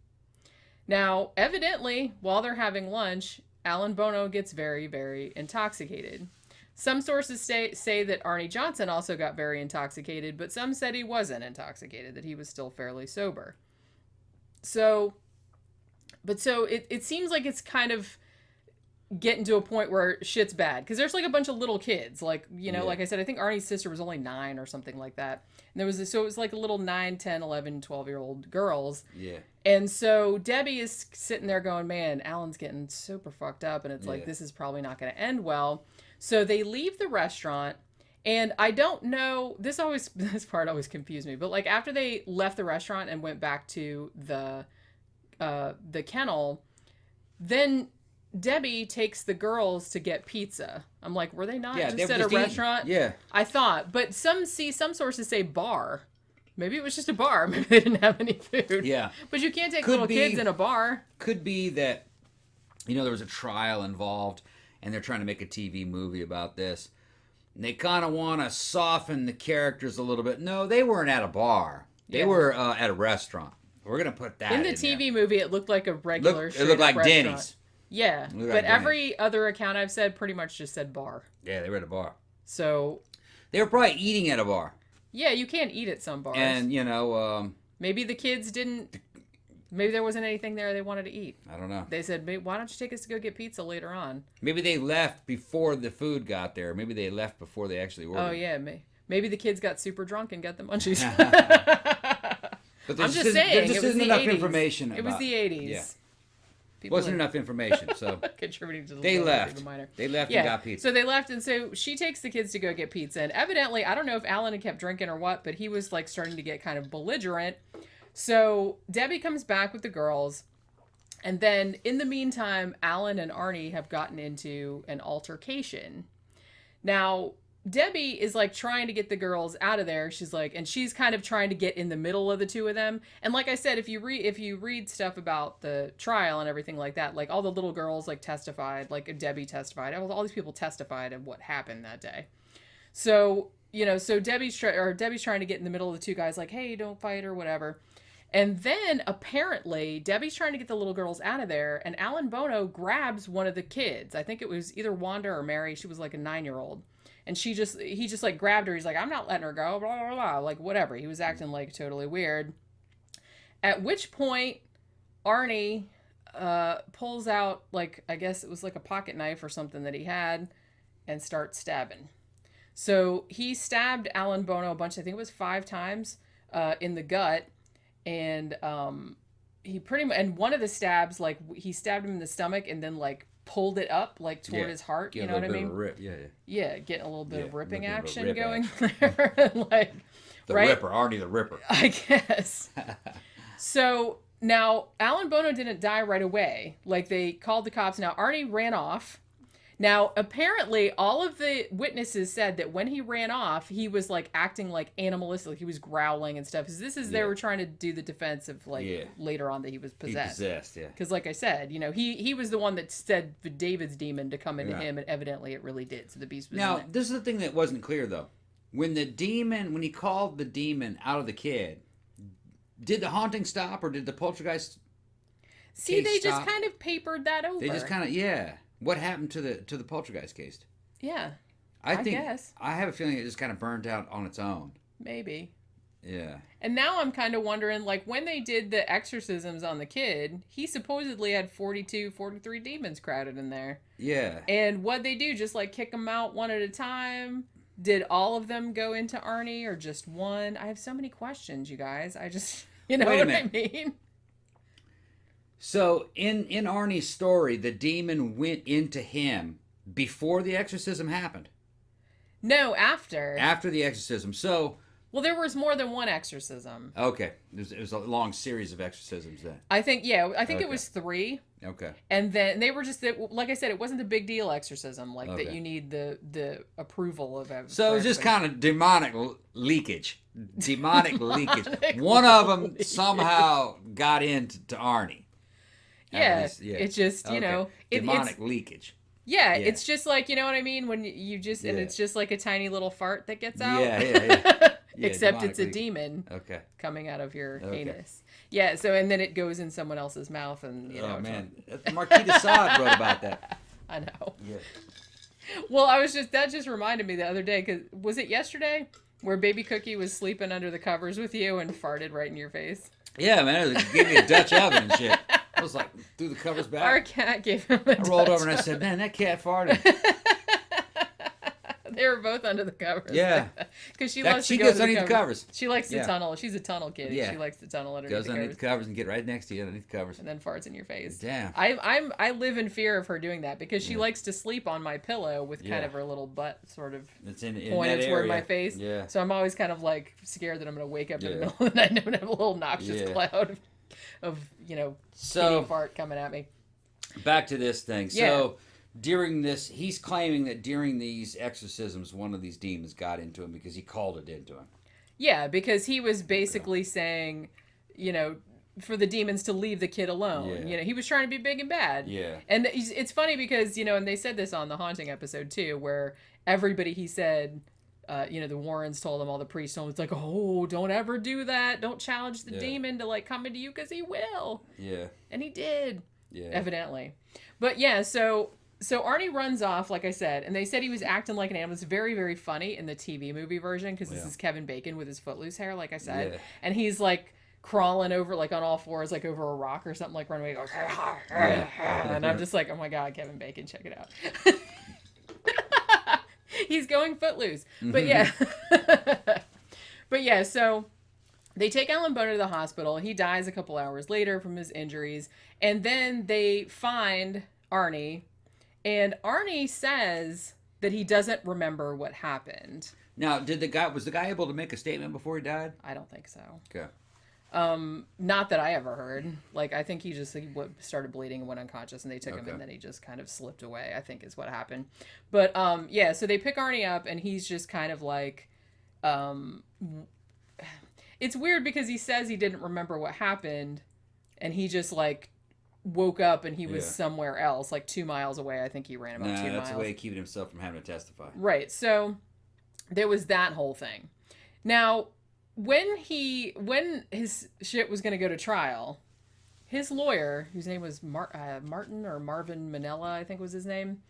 Now, evidently, while they're having lunch, Alan Bono gets very, very intoxicated. Some sources say that Arne Johnson also got very intoxicated, but some said he wasn't intoxicated, that he was still fairly sober. So it seems like it's kind of getting to a point where shit's bad. Because there's like a bunch of little kids. Like, you know, Yeah. like I said, I think Arnie's sister was only 9 or something like that. And there was so it was like a little 9, 10, 11, 12-year-old girls. Yeah. And so Debbie is sitting there going, man, Alan's getting super fucked up. And it's like, Yeah. this is probably not going to end well. So they leave the restaurant. And I don't know, this part always confused me. But like after they left the restaurant and went back to the kennel, then Debbie takes the girls to get pizza. I'm like, were they not Yeah, just they were at just a eating. restaurant? Yeah. I thought, but some sources say bar. Maybe it was just a bar. Maybe they didn't have any food. Yeah. But you can't take Could little be. kids in a bar. Could be that, you know, there was a trial involved and they're trying to make a TV movie about this. And they kind of want to soften the characters a little bit. No, they weren't at a bar. They Yeah. were at a restaurant. We're going to put that In the there. TV movie, it looked like a regular It looked like restaurant. Denny's. Yeah, Looked but like every other account I've said pretty much just said bar. Yeah, they were at a bar. So, They were probably eating at a bar. yeah, you can't eat at some bars. And, you know, Maybe the kids didn't... Maybe there wasn't anything there they wanted to eat. I don't know. They said, why don't you take us to go get pizza later on? Maybe they left before the food got there. Maybe they left before they actually ordered. Oh, yeah. Maybe the kids got super drunk and got the munchies. But I'm just there saying, just it was isn't the enough 80s. information. It was about- the 80s. Yeah. People Wasn't in- enough information, so contributing to the they low left. even minor. They left Yeah, and got pizza. so they left, and so she takes the kids to go get pizza. And evidently, I don't know if Alan had kept drinking or what, but he was like starting to get kind of belligerent. So Debbie comes back with the girls. And then in the meantime, Alan and Arnie have gotten into an altercation. Now, Debbie is like trying to get the girls out of there. She's like, and she's kind of trying to get in the middle of the two of them. And like I said, if you read stuff about the trial and everything like that, like all the little girls like testified, like Debbie testified, all these people testified of what happened that day. So, you know, so Debbie's trying to get in the middle of the two guys, like, hey, don't fight or whatever. And then apparently Debbie's trying to get the little girls out of there, and Alan Bono grabs one of the kids. I think it was either Wanda or Mary. She was like a 9-year-old. And he just like grabbed her. He's like, I'm not letting her go, blah, blah, blah. Like, whatever. He was acting like totally weird. At which point, Arnie pulls out, like, I guess it was like a pocket knife or something that he had, and starts stabbing. So he stabbed Alan Bono a bunch, I think it was 5 times, in the gut. And he pretty much, and one of the stabs, like, he stabbed him in the stomach and then, like, pulled it up, like, toward his heart. Get You know what I mean? A rip. Yeah, yeah. Yeah, getting a little bit of ripping a little bit of action rip going there. Like, The right? Ripper, Arnie the Ripper. I guess. So now Alan Bono didn't die right away. Like, they called the cops. Now Arnie ran off. Now, apparently, all of the witnesses said that when he ran off, he was, like, acting, like, animalistic. Like, he was growling and stuff. Because they Yeah. were trying to do the defense of, like, Yeah. later on that he was He possessed. possessed, yeah. Because, like I said, you know, he was the one that said for David's demon to come into Right. him, and evidently it really did. So the beast was Now, in it. this is the thing that wasn't clear, though. When he called the demon out of the kid, did the haunting stop, or did the poltergeist See, case they just stop? kind of papered that over. They just kind of, yeah. What happened to the poltergeist case? Yeah, I think guess. I have a feeling it just kind of burned out on its own. maybe. Yeah. And now I'm kind of wondering, like, when they did the exorcisms on the kid, he supposedly had 42, 43 demons crowded in there. Yeah. And what'd they do? Just, like, kick them out one at a time? Did all of them go into Arnie, or just one? I have so many questions, you guys. I just, you know Wait a what I minute. mean? So in Arnie's story, the demon went into him before the exorcism happened. No, after. After the exorcism. So, Well, there was more than one exorcism. okay. It was a long series of exorcisms then. I think it Okay. was 3. Okay. And then they were just, like I said, it wasn't a big deal exorcism, like that Okay. you need the approval of everything. So it was just kind of demonic leakage. Demonic leakage. One of them somehow got into Arnie. Yeah, At least, it's just, you Okay. know, demonic it's, leakage. yeah, Yeah. it's just like, you know what I mean? When you just, and Yeah. it's just like a tiny little fart that gets out. Yeah, yeah. Yeah, Except demonic it's a leakage. demon Okay. coming out of your Okay. anus. Yeah, so, and then it goes in someone else's mouth, and, you know. Oh, it's man. Marquis de Sade wrote about that. I know. Yeah. Well, that just reminded me the other day, because was it yesterday where Baby Cookie was sleeping under the covers with you and farted right in your face? Yeah, man. It gave me a Dutch oven and shit. I was like, threw the covers back. Our cat gave him a I rolled touch. over and I said, man, that cat farted. They were both under the covers. Yeah. Because she That- loves she to go goes under the underneath the covers. She likes to Yeah. tunnel. She's a tunnel kitty. Yeah. She likes to tunnel underneath Goes the underneath covers. the covers and get right next to you underneath the covers. And then farts in your face. Damn. I live in fear of her doing that because she likes to sleep on my pillow with kind Yeah. of her little butt sort of It's in pointed that toward area. my face. Yeah. So I'm always kind of like scared that I'm going to wake up in the Yeah. middle of the night and I'm going to have a little noxious Yeah. cloud of So kitty fart coming at me. back to this thing. Yeah. So during this, he's claiming that during these exorcisms, one of these demons got into him because he called it into him. Yeah, because he was basically saying, for the demons to leave the kid alone. Yeah. He was trying to be big and bad. Yeah. And it's funny because, and they said this on the Haunting episode too, where everybody, he said, the Warrens told him, all the priests told him, it's like, oh, don't ever do that. Don't challenge the demon to like come into you because he will. Yeah. And he did. Yeah. Evidently. But yeah, so Arnie runs off, like I said, and they said he was acting like an animal. It's very, very funny in the TV movie version because this is Kevin Bacon with his footloose hair, like I said. Yeah. And he's like crawling over, like on all fours, like over a rock or something, like running away. He goes, and I'm just like, oh my God, Kevin Bacon, check it out. He's going footloose. But yeah. But yeah, so they take Alan Boner to the hospital. He dies a couple hours later from his injuries. And then they find Arnie. And Arnie says that he doesn't remember what happened. Now, was the guy able to make a statement before he died? I don't think so. Okay. Not that I ever heard. Like, I think he started bleeding and went unconscious, and they took him, Okay. and then he just kind of slipped away, I think is what happened. But, yeah, so they pick Arnie up, and he's just kind of like, it's weird because he says he didn't remember what happened, and he just, like, woke up and he was somewhere else, like 2 miles away. I think he ran about 2 miles. That's a way of keeping himself from having to testify. Right. So there was that whole thing. Now, when his shit was going to go to trial, his lawyer, whose name was Martin or Marvin Manella, I think was his name,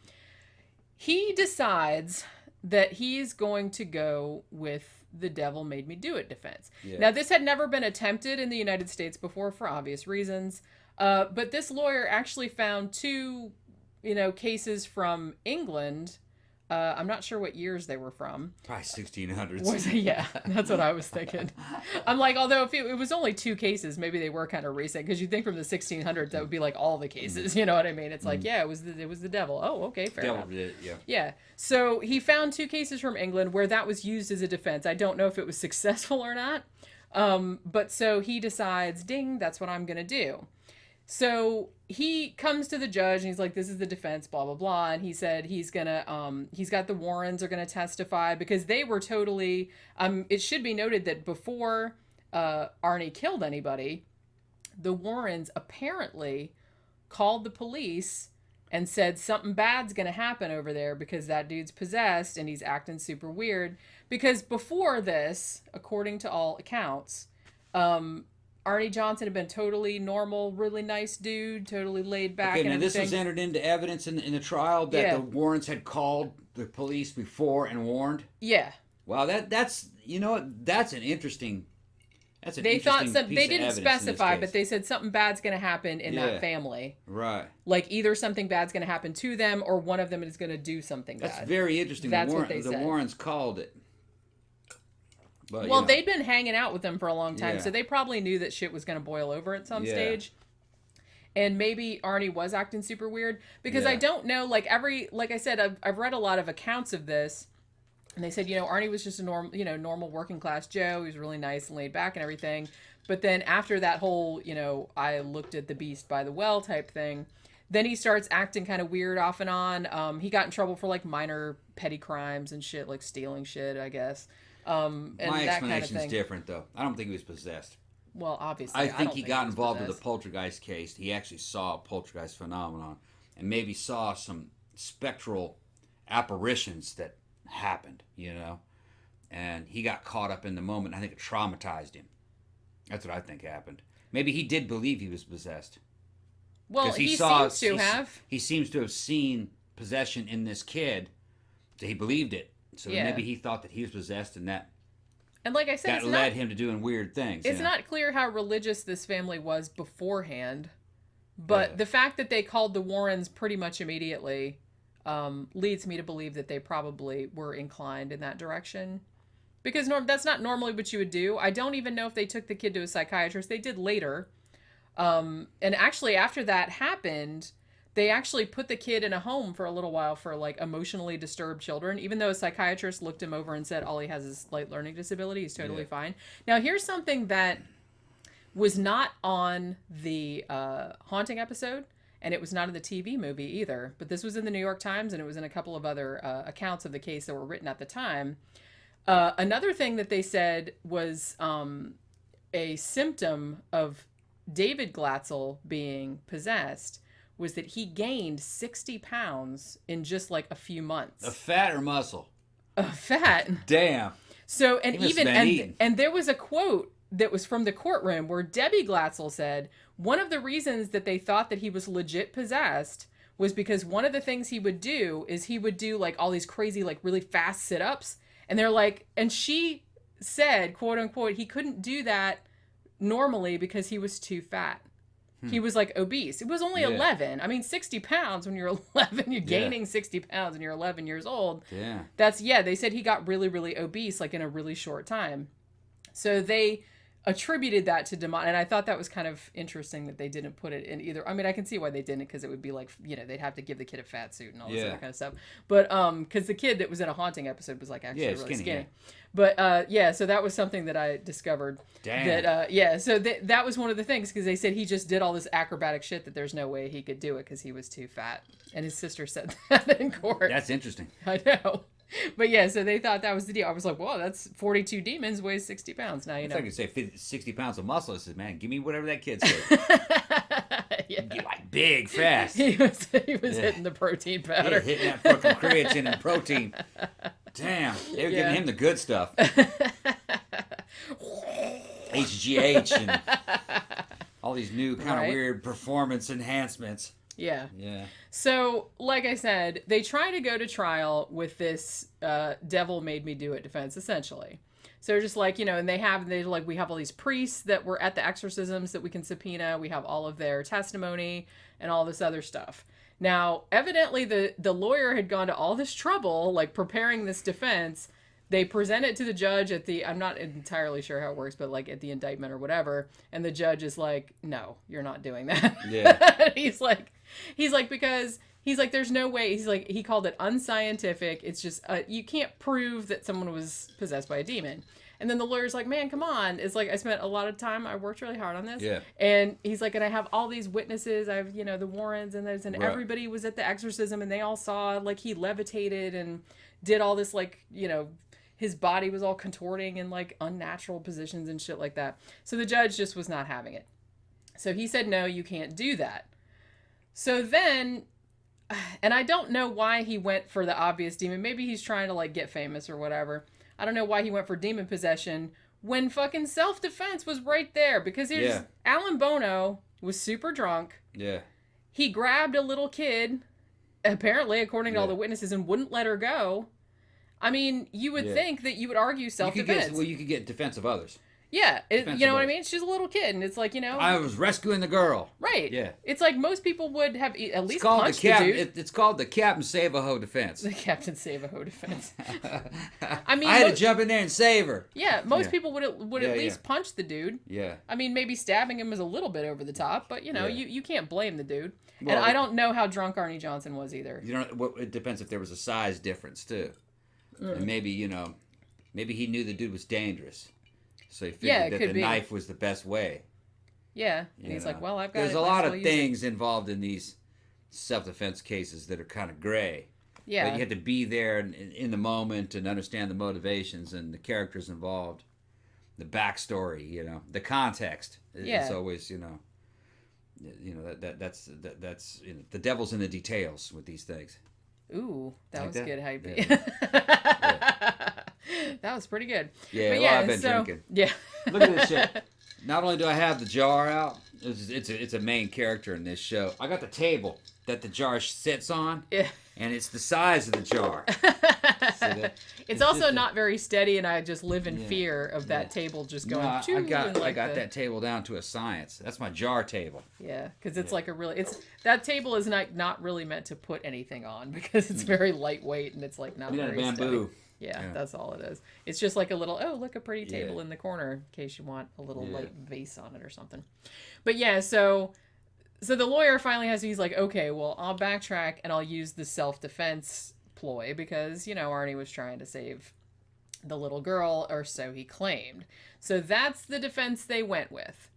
he decides that he's going to go with the devil made me do it defense. Yeah. Now, this had never been attempted in the United States before for obvious reasons. But this lawyer actually found two, cases from England. I'm not sure what years they were from. Probably 1600s. Yeah, that's what I was thinking. I'm like, although if it was only 2 cases, maybe they were kind of recent, because you'd think from the 1600s that would be like all the cases. You know what I mean? It's like, yeah, it was the devil. Oh, okay, fair enough. Did it, yeah. Yeah. So he found 2 cases from England where that was used as a defense. I don't know if it was successful or not. But so he decides, ding, that's what I'm going to do. So he comes to the judge and he's like, this is the defense, blah, blah, blah. And he said he's got the Warrens are going to testify because they were totally, it should be noted that before Arnie killed anybody, the Warrens apparently called the police and said something bad's going to happen over there because that dude's possessed and he's acting super weird. Because before this, according to all accounts, Arne Johnson had been totally normal, really nice dude, totally laid back. Okay, and now this everything. was entered into evidence in the trial that Yeah. the Warrens had called the police before and warned. Yeah. Wow, that's that's an interesting. That's an They thought interesting piece they of didn't evidence in this specify, case. but they said something bad's going to happen in Yeah. that family. Right. Like either something bad's going to happen to them or one of them is going to do something That's bad. very interesting. That's what they the said. Warrens called it. But, Well, they'd been hanging out with them for a long time, Yeah. so they probably knew that shit was going to boil over at some Yeah. stage. And maybe Arnie was acting super weird because Yeah. I don't know, like I said, I've read a lot of accounts of this, and they said, Arnie was just a normal working class Joe. He was really nice and laid back and everything. But then after that whole, I looked at the beast by the well type thing, then he starts acting kind of weird off and on. He got in trouble for like minor petty crimes and shit, like stealing shit, I guess. And my that kind of explanation's thing. different, though. I don't think he was possessed. Well, obviously, I don't think he got was involved with the possessed. poltergeist case. He actually saw a poltergeist phenomenon and maybe saw some spectral apparitions that happened, and he got caught up in the moment. I think it traumatized him. That's what I think happened. Maybe he did believe he was possessed. Well, 'Cause he seems to have. He seems to have seen possession in this kid, so he believed it. So Yeah. maybe he thought that he was possessed, and that And like I said, it's led not, him to doing weird things. it's not clear how religious this family was beforehand. But the fact that they called the Warrens pretty much immediately leads me to believe that they probably were inclined in that direction. Because that's not normally what you would do. I don't even know if they took the kid to a psychiatrist. They did later. And actually, after that happened, they actually put the kid in a home for a little while for like emotionally disturbed children, even though a psychiatrist looked him over and said all he has is slight learning disability. He's totally fine. Now, here's something that was not on the haunting episode, and it was not in the TV movie either, but this was in the New York Times, and it was in a couple of other accounts of the case that were written at the time. Another thing that they said was a symptom of David Glatzel being possessed was that he gained 60 pounds in just like a few months. A fat or muscle? A fat. Damn. So, and there was a quote that was from the courtroom where Debbie Glatzel said one of the reasons that they thought that he was legit possessed was because one of the things he would do is he would do like all these crazy, like really fast sit-ups. And they're like, and she said, quote unquote, he couldn't do that normally because he was too fat. He was like obese. It was only 11. I mean, 60 pounds when you're 11, you're gaining 60 pounds and you're 11 years old. Yeah. They said he got really, really obese, like in a really short time. So they attributed that to demon, and I thought that was kind of interesting that they didn't put it in either. I mean, I can see why they didn't, because it would be like, you know, they'd have to give the kid a fat suit and all this other kind of stuff. But because the kid that was in a haunting episode was like actually really skinny. But so that was something that I discovered. Damn. That so that was one of the things, because they said he just did all this acrobatic shit that there's no way he could do it because he was too fat, and his sister said that in court. That's interesting. I know. But yeah, so they thought that was the deal. I was like, whoa, that's 42 demons, weighs 60 pounds. Now you know. I could say 60 pounds of muscle. I said, man, give me whatever that kid said. Get like big, fast. He was hitting the protein powder. Hitting that fucking creatine and protein. Damn, they were giving him the good stuff. HGH and all these new kind of weird performance enhancements. Yeah. Yeah. So, like I said, they try to go to trial with this devil made me do it defense, essentially. So just like, you know, and we have all these priests that were at the exorcisms that we can subpoena. We have all of their testimony and all this other stuff. Now, evidently the lawyer had gone to all this trouble, like preparing this defense. They present it to the judge I'm not entirely sure how it works, but like at the indictment or whatever. And the judge is like, no, you're not doing that. Yeah. He's like, because he's like, there's no way. He's like, he called it unscientific. It's just, you can't prove that someone was possessed by a demon. And then the lawyer's like, man, come on. It's like, I spent a lot of time. I worked really hard on this. Yeah. And he's like, and I have all these witnesses. I have, you know, the Warrens and everybody was at the exorcism and they all saw like he levitated and did all this, like, you know, his body was all contorting in like unnatural positions and shit like that. So the judge just was not having it. So he said, no, you can't do that. So then, and I don't know why he went for the obvious demon. Maybe he's trying to like get famous or whatever. I don't know why he went for demon possession when fucking self-defense was right there. Because here's Alan Bono was super drunk. Yeah. He grabbed a little kid, apparently, according to all the witnesses, and wouldn't let her go. I mean, you would think that you would argue self-defense. You could get defense of others. Yeah, you know what I mean? She's a little kid, and it's like, you know... I was rescuing the girl. Right. Yeah. It's like most people would have at least punched the dude. It's called the Captain Save-A-Ho defense. The Captain Save-A-Ho defense. I mean... I had to jump in there and save her. Yeah, most people would at least punch the dude. Yeah. I mean, maybe stabbing him is a little bit over the top, but, you know, you can't blame the dude. Well, and I don't know how drunk Arne Johnson was either. You know, it depends if there was a size difference, too. And maybe, you know, maybe he knew the dude was dangerous. So he figured that the knife was the best way. Yeah. And he's like, well, I've got There's a lot of things involved in these self-defense cases that are kind of gray. Yeah. But you have to be there in the moment and understand the motivations and the characters involved. The backstory, you know, the context. It's always, you know, that's you know, the devil's in the details with these things. Ooh, that was good, hype. Yeah. That was pretty good. Yeah, well, I've been drinking. Yeah. Look at this shit. Not only do I have the jar out, it's a main character in this show. I got the table. that the jar sits on, Yeah. and it's the size of the jar. It's also not very steady, and I just live in Yeah. fear of that table just No, going. I "Choo," got and like that table down to a science. That's my jar table. Yeah, because it's like a really that table is not really meant to put anything on because it's very lightweight and it's like not We got a very bamboo. steady. Yeah, that's all it is. It's just like a little, look, a pretty table Yeah. in the corner in case you want a little Yeah. light vase on it or something. But yeah, so the lawyer finally he's like, okay, well, I'll backtrack and I'll use the self-defense ploy because, Arnie was trying to save the little girl, or so he claimed. So that's the defense they went with.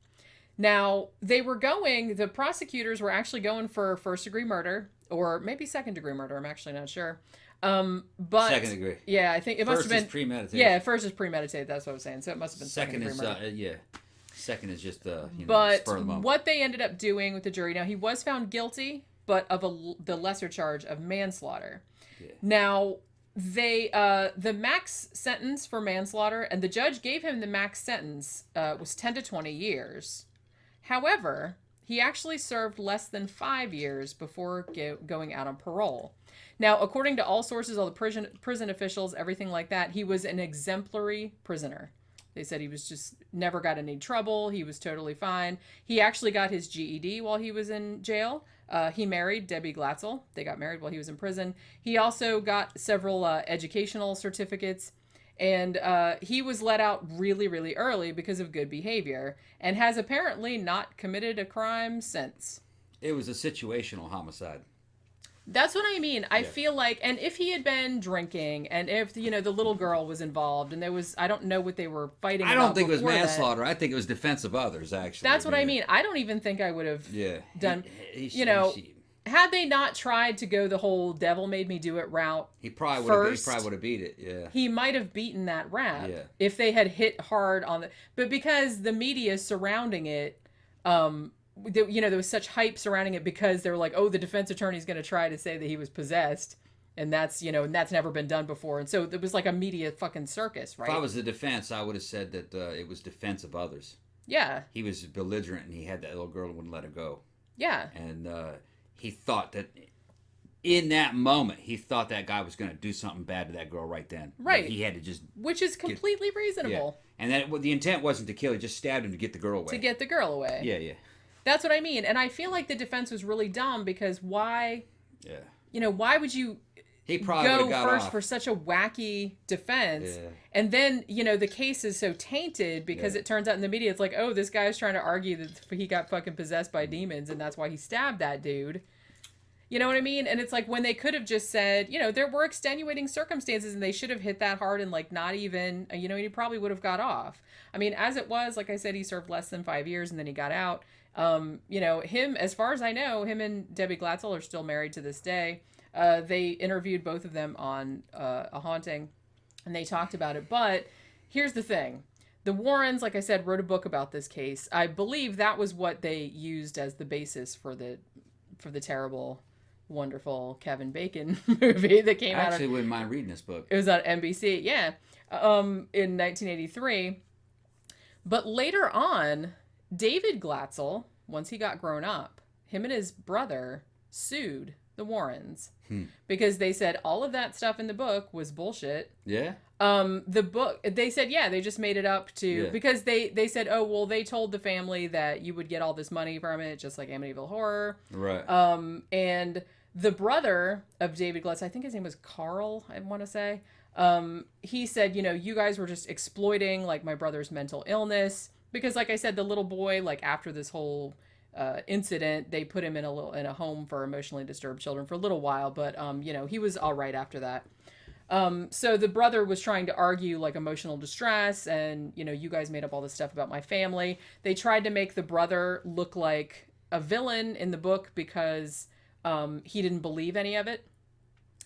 Now, the prosecutors were actually going for first-degree murder, or maybe second-degree murder, I'm actually not sure. But Second degree. Yeah, I think it must First have is been premeditated. Yeah, first is premeditated. That's what I was saying. So it must have been Second second is degree murder. yeah. Second is just But spur of the moment. what they ended up doing with the jury, now he was found guilty, but of the lesser charge of manslaughter. Yeah. Now they the max sentence for manslaughter, and the judge gave him the max sentence was 10 to 20 years. However, he actually served less than 5 years before going out on parole. Now, according to all sources, all the prison officials, everything like that, he was an exemplary prisoner. They said he was just never got in any trouble. He was totally fine. He actually got his GED while he was in jail. He married Debbie Glatzel. They got married while he was in prison. He also got several educational certificates. And he was let out really, really early because of good behavior and has apparently not committed a crime since. It was a situational homicide. That's what I mean. I feel like, and if he had been drinking, and if the little girl was involved, and I don't know what they were fighting. I don't about think it was before that. manslaughter. I think it was defense of others. Actually, That's what I mean. I don't even think I would have done. He Had they not tried to go the whole "devil made me do it" route, He probably would have beat it. Yeah. he might have beaten that rap Yeah. if they had hit hard on the. But because the media surrounding it, there was such hype surrounding it because they were like, oh, the defense attorney's going to try to say that he was possessed, and that's never been done before, and so it was like a media fucking circus, right? If I was the defense, I would have said that it was defense of others. Yeah. He was belligerent, and he had that little girl and wouldn't let her go. Yeah. And he thought that in that moment, he thought that guy was going to do something bad to that girl right then. Right. He had to just... Which is completely reasonable. Yeah. And then the intent wasn't to kill. He just stabbed him to get the girl away. To get the girl away. Yeah, yeah. That's what I mean. And I feel like the defense was really dumb because why... Yeah. Why would you... He probably go first for such a wacky defense, and then the case is so tainted because it turns out in the media it's like, oh, this guy's trying to argue that he got fucking possessed by demons and that's why he stabbed that dude. You know what I mean? And it's like when they could have just said, there were extenuating circumstances and they should have hit that hard and like not even, he probably would have got off. I mean, as it was, like I said, he served less than 5 years and then he got out. Him, as far as I know, him and Debbie Glatzel are still married to this day. They interviewed both of them on A Haunting, and they talked about it. But here's the thing. The Warrens, like I said, wrote a book about this case. I believe that was what they used as the basis for the terrible, wonderful Kevin Bacon movie that came out. I actually wouldn't mind reading this book. It was on NBC, yeah, in 1983. But later on, David Glatzel, once he got grown up, him and his brother sued the Warrens because they said all of that stuff in the book was bullshit. Yeah. The book, they said, they just made it up to, because they said, oh, well, they told the family that you would get all this money from it, just like Amityville Horror. Right. And the brother of David Glatzel, I think his name was Carl, I want to say, he said, you guys were just exploiting like my brother's mental illness because, like I said, the little boy, like after this whole incident, they put him in a home for emotionally disturbed children for a little while, but he was all right after that. So the brother was trying to argue like emotional distress and you guys made up all this stuff about my family. They tried to make the brother look like a villain in the book because he didn't believe any of it.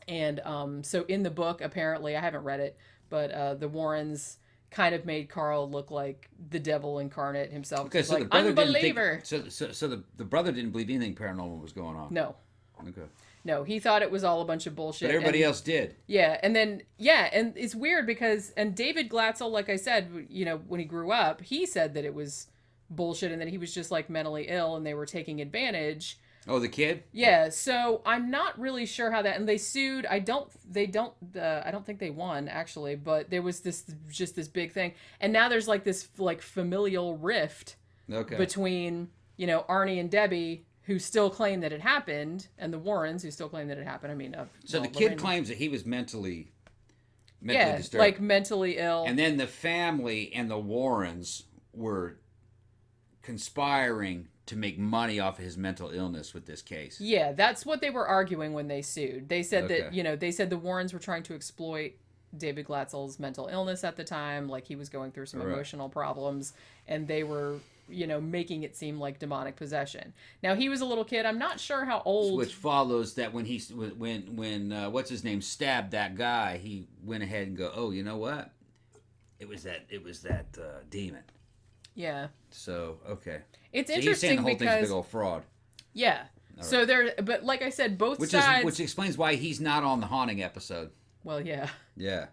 And so in the book, apparently, I haven't read it, but the Warrens kind of made Carl look like the devil incarnate himself. Okay, so like, the brother unbeliever. So the brother didn't believe anything paranormal was going on. No. Okay. No, he thought it was all a bunch of bullshit. But everybody else did. Yeah, and then and it's weird because David Glatzel, like I said, when he grew up, he said that it was bullshit and that he was just like mentally ill and they were taking advantage. Oh, the kid? Yeah, so I'm not really sure how that, and they sued. I don't think they won actually, but there was this big thing, and now there's like this like familial rift between Arnie and Debbie, who still claim that it happened, and the Warrens, who still claim that it happened. I mean, so the kid claims that he was mentally disturbed, like mentally ill, and then the family and the Warrens were conspiring to make money off of his mental illness with this case. Yeah, that's what they were arguing when they sued. They said that, they said the Warrens were trying to exploit David Glatzel's mental illness at the time, like he was going through some emotional problems, and they were, making it seem like demonic possession. Now, he was a little kid. I'm not sure how old. Which follows that when what's his name stabbed that guy, he went ahead and go, oh, you know what? It was that demon. Yeah. So, okay. It's so interesting he's saying the whole because thing's a big old fraud. Yeah. Right. So but like I said, both sides. Which explains why he's not on the haunting episode. Well, yeah. Yeah.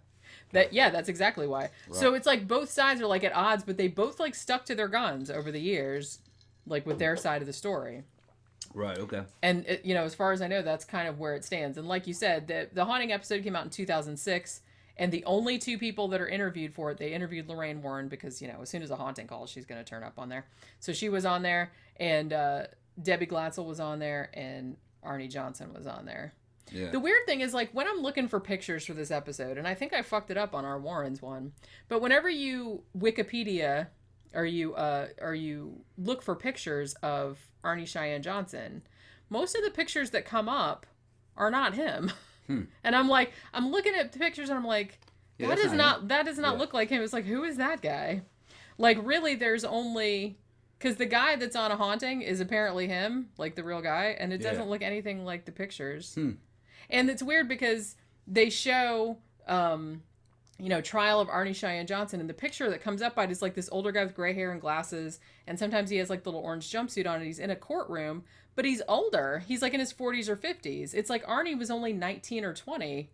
That's exactly why. Right. So it's like both sides are like at odds, but they both like stuck to their guns over the years, like with their side of the story. Right. Okay. And as far as I know, that's kind of where it stands. And like you said, the haunting episode came out in 2006. And the only two people that are interviewed for it, they interviewed Lorraine Warren because, as soon as a haunting calls, she's going to turn up on there. So she was on there, and Debbie Glatzel was on there, and Arne Johnson was on there. Yeah. The weird thing is, like, when I'm looking for pictures for this episode, and I think I fucked it up on our Warrens one, but whenever you Wikipedia or you look for pictures of Arne Cheyenne Johnson, most of the pictures that come up are not him. And I'm looking at the pictures and I'm like, that does not look like him. It's like, who is that guy? Like, really, there's only, because the guy that's on a haunting is apparently him, like the real guy, and it doesn't look anything like the pictures. And it's weird because they show, trial of Arne Cheyenne Johnson, and the picture that comes up by it is like this older guy with gray hair and glasses, and sometimes he has like the little orange jumpsuit on, and he's in a courtroom. But he's older. He's like in his 40s or 50s. It's like Arnie was only 19 or 20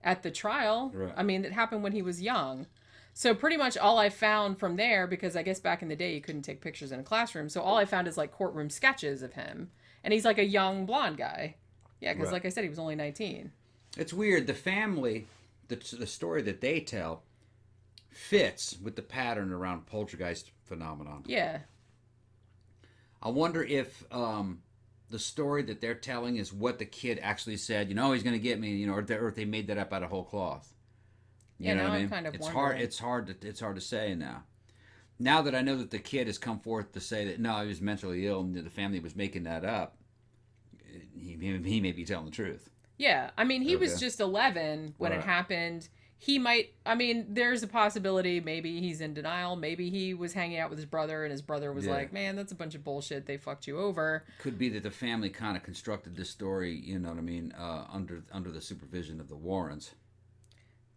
at the trial. Right. I mean, it happened when he was young. So pretty much all I found from there, because I guess back in the day you couldn't take pictures in a classroom, so all I found is like courtroom sketches of him. And he's like a young blonde guy. Yeah, because like I said, he was only 19. It's weird. The family, the story that they tell fits with the pattern around poltergeist phenomenon. Yeah. I wonder if the story that they're telling is what the kid actually said. He's going to get me. Or if they made that up out of whole cloth. You know what I mean? I'm kind of it's wondering. It's hard to say now. Now that I know that the kid has come forth to say that no, he was mentally ill and the family was making that up, he may be telling the truth. Yeah, I mean, he was just 11 when it happened. He might, there's a possibility maybe he's in denial. Maybe he was hanging out with his brother and his brother was like, man, that's a bunch of bullshit. They fucked you over. Could be that the family kind of constructed this story, you know what I mean, under the supervision of the Warrens.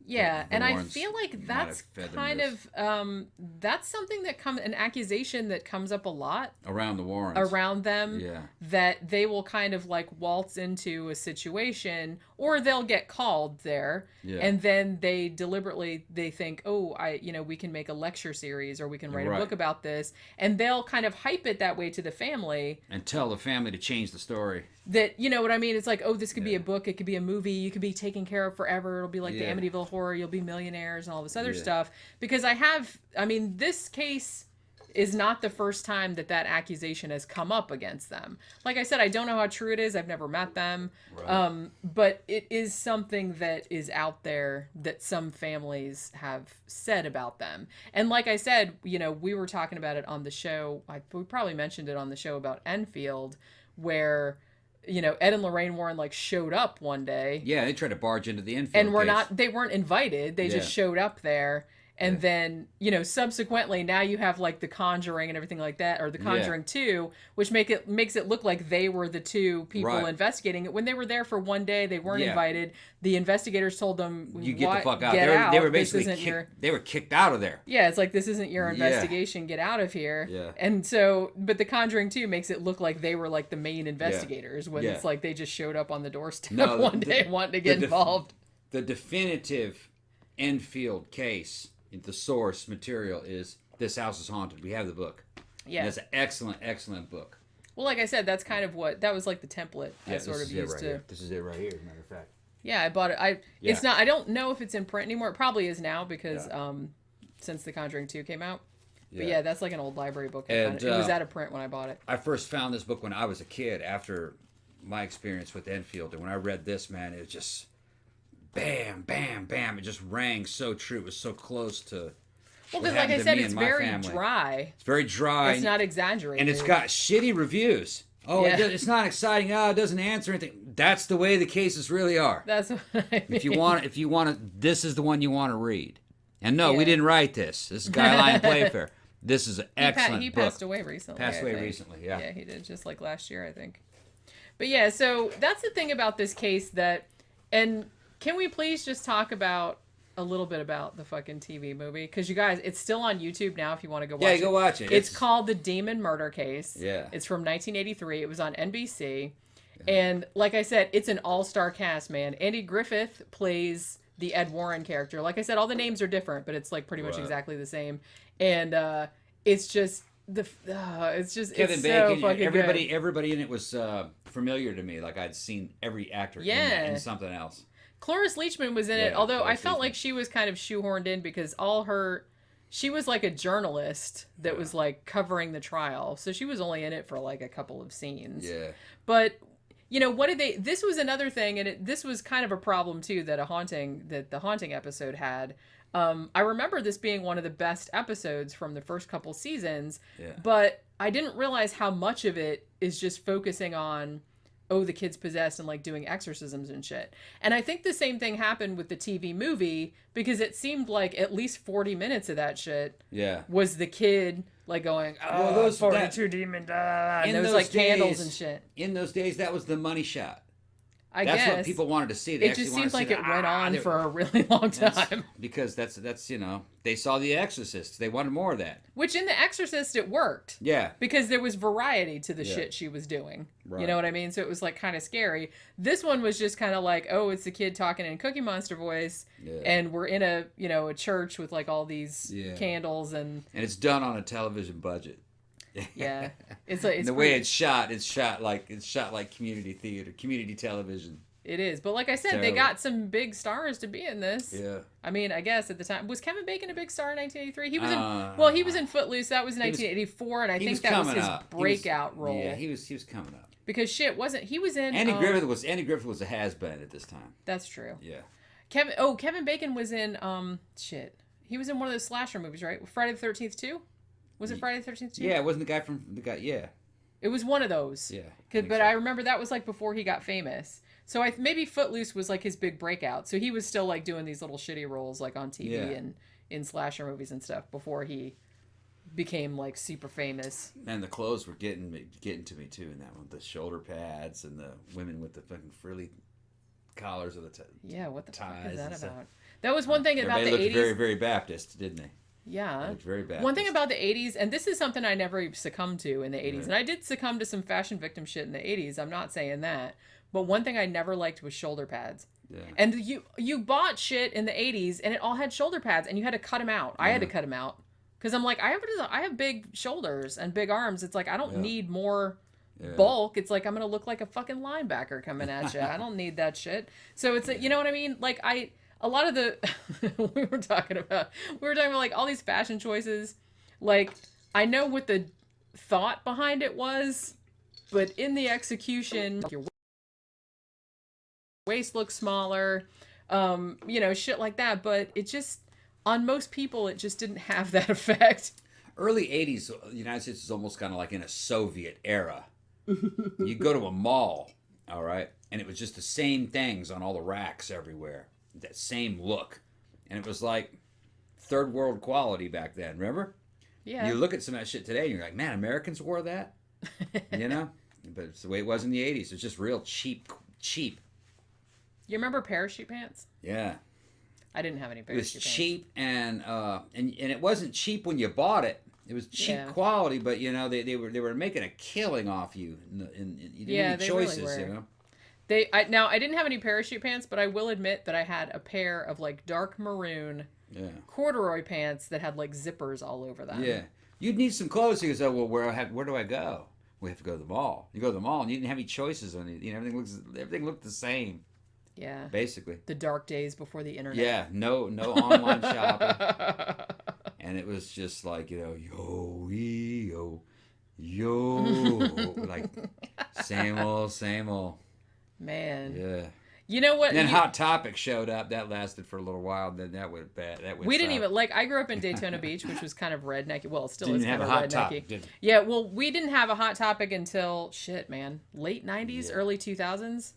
Yeah, and I Warrens feel like might that's have fed them kind this. of, that's something that an accusation that comes up a lot. Around the Warrens. Around them. Yeah. That they will kind of like waltz into a situation, or they'll get called there. Yeah. And then they deliberately, they think, oh, we can make a lecture series or we can write a book about this. And they'll kind of hype it that way to the family. And tell the family to change the story. That, you know what I mean? It's like, oh, this could be a book. It could be a movie. You could be taken care of forever. It'll be like the Amityville Horror. You'll be millionaires and all this other stuff. Because this case is not the first time that accusation has come up against them. Like I said, I don't know how true it is. I've never met them. Right. But it is something that is out there that some families have said about them. And like I said, we were talking about it on the show. We probably mentioned it on the show about Enfield, where Ed and Lorraine Warren showed up one day. Yeah, they tried to barge into the Enfield and they weren't invited. They just showed up there. And then, subsequently, now you have The Conjuring and everything like that, or The Conjuring 2, which makes it look like they were the two people investigating it. When they were there for one day, they weren't invited. The investigators told them, "You get the fuck out." They were basically they were kicked out of there. Yeah, it's like, this isn't your investigation. Get out of here. Yeah. And so, but The Conjuring 2 makes it look like they were the main investigators when it's like they just showed up on the doorstep one day wanting to get involved. The definitive Enfield case. The source material is This House is Haunted. We have the book. Yeah. And it's an excellent, excellent book. Well, like I said, that's kind of what that was like the template I this sort is of it used right to. here. This is it right here, as a matter of fact. Yeah, I bought it. It's not. I don't know if it's in print anymore. It probably is now because since The Conjuring 2 came out. But yeah, that's like an old library book. And, it was out of print when I bought it. I first found this book when I was a kid after my experience with Enfield, and when I read this, man, it was just bam, bam, bam. It just rang so true. It was so close to. Well, because like I said, it's very dry. It's very dry. It's not exaggerated. And it's got shitty reviews. Oh, it's not exciting. Oh, it doesn't answer anything. That's the way the cases really are. That's what I mean. If you want, this is the one you want to read. And no, we didn't write this. This is Guy Lyon Playfair. This is an excellent He book. passed away recently. Yeah. Yeah, he did, just like last year, I think. But yeah, so that's the thing about this case and can we please just talk about a little bit about the fucking TV movie? Because you guys, it's still on YouTube now if you want to go watch it. Yeah, go watch it. It's called The Demon Murder Case. Yeah. It's from 1983. It was on NBC. Yeah. And like I said, it's an all-star cast, man. Andy Griffith plays the Ed Warren character. Like I said, all the names are different, but it's like pretty much exactly the same. And it's just Kevin it's Bacon. so fucking everybody good. in it was familiar to me. Like I'd seen every actor in something else. Cloris Leachman was in it, although I felt like she was kind of shoehorned in because she was like a journalist that was like covering the trial. So she was only in it for like a couple of scenes. Yeah. But you know, this was another thing, and this was kind of a problem too that the haunting episode had. I remember this being one of the best episodes from the first couple seasons, but I didn't realize how much of it is just focusing on, the kid's possessed and like doing exorcisms and shit. And I think the same thing happened with the TV movie because it seemed like at least 40 minutes of that shit was the kid like going, those 42 demon, and there was like candles and shit. In those days, that was the money shot. That's guess. What people wanted to see. It just seemed like it went on for a really long time. Because that's they saw The Exorcist. They wanted more of that. Which in The Exorcist it worked. Yeah. Because there was variety to the shit she was doing. Right. You know what I mean? So it was like kind of scary. This one was just kind of like, it's the kid talking in Cookie Monster voice, and we're in a church with like all these candles and it's done on a television budget. Yeah, it's like the way it's shot like community theater, community television. It is, but like I said, they got some big stars to be in this. Yeah, I mean, I guess at the time was Kevin Bacon a big star in 1983? He was in Footloose. That was 1984, and I think that was his breakout role. Yeah, he was coming up because he was in Andy Griffith was a has-been at this time. That's true. Yeah, Kevin Bacon was in he was in one of those slasher movies, right? Friday the 13th too. Was it Friday the 13th too? Yeah, it wasn't the guy. Yeah, it was one of those. Yeah, but I remember that was like before he got famous. So maybe Footloose was like his big breakout. So he was still like doing these little shitty roles like on TV and in slasher movies and stuff before he became like super famous. And the clothes were getting to me too in that one. The shoulder pads and the women with the fucking frilly collars of the what the fuck is that about? That was one thing about the 80s. They looked very, very Baptist, didn't they? Yeah. Very bad. One thing about the 80s, and this is something I never succumbed to in the 80s, and I did succumb to some fashion victim shit in the 80s, I'm not saying that, but one thing I never liked was shoulder pads. Yeah. And you bought shit in the 80s, and it all had shoulder pads, and you had to cut them out. I had to cut them out. Because I'm like, I have big shoulders and big arms. It's like, I don't need more bulk. It's like, I'm going to look like a fucking linebacker coming at you. I don't need that shit. So it's, you know what I mean? Like, a lot of the we were talking about like all these fashion choices, like I know what the thought behind it was, but in the execution, your waist looks smaller, shit like that, but it just on most people it just didn't have that effect. Early 80s, the United States is almost kind of like in a Soviet era. You go to a mall, all right, and it was just the same things on all the racks everywhere. That same look, and it was like third world quality back then. Remember? Yeah. You look at some of that shit today, and you're like, man, Americans wore that, But it's the way it was in the '80s. It's just real cheap. You remember parachute pants? Yeah. I didn't have any parachute pants. It was cheap, and it wasn't cheap when you bought it. It was cheap quality, but they were making a killing off you. And you didn't have any choices, really were. I didn't have any parachute pants, but I will admit that I had a pair of like dark maroon corduroy pants that had like zippers all over them. Yeah, you'd need some clothes because well, where do I go? we have to go to the mall. You go to the mall and you didn't have any choices on it. You know, everything looked the same. Yeah. Basically. The dark days before the internet. Yeah, no online shopping. And it was just like, yo, like same old. Man. Yeah. You know what? And then Hot Topic showed up. That lasted for a little while. Then that went bad. We didn't even I grew up in Daytona Beach, which was kind of rednecky. Well, it still didn't is kind have of a Hot rednecky. Topic, did it? Yeah, well, we didn't have a Hot Topic until late 90s, early 2000s.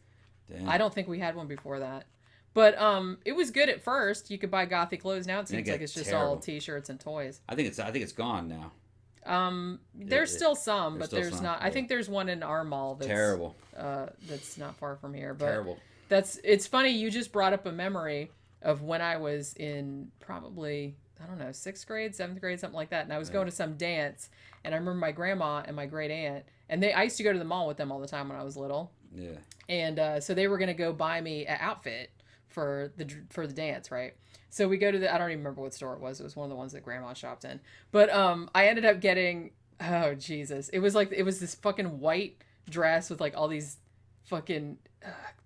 Damn. I don't think we had one before that. But it was good at first. You could buy gothic clothes. Now it seems like it's just all t-shirts and toys. I think it's gone now. There's still some, but still there's some, not. I think there's one in our mall that's terrible. That's not far from here. But Terrible. It's funny you just brought up a memory of when I was in probably, I don't know, 6th grade, 7th grade, something like that, and I was going to some dance, and I remember my grandma and my great aunt, and I used to go to the mall with them all the time when I was little. Yeah. And so they were gonna go buy me an outfit for the dance, right? So we go to I don't even remember what store it was. It was one of the ones that grandma shopped in. But I ended up getting, oh Jesus, it was this fucking white dress with like all these fucking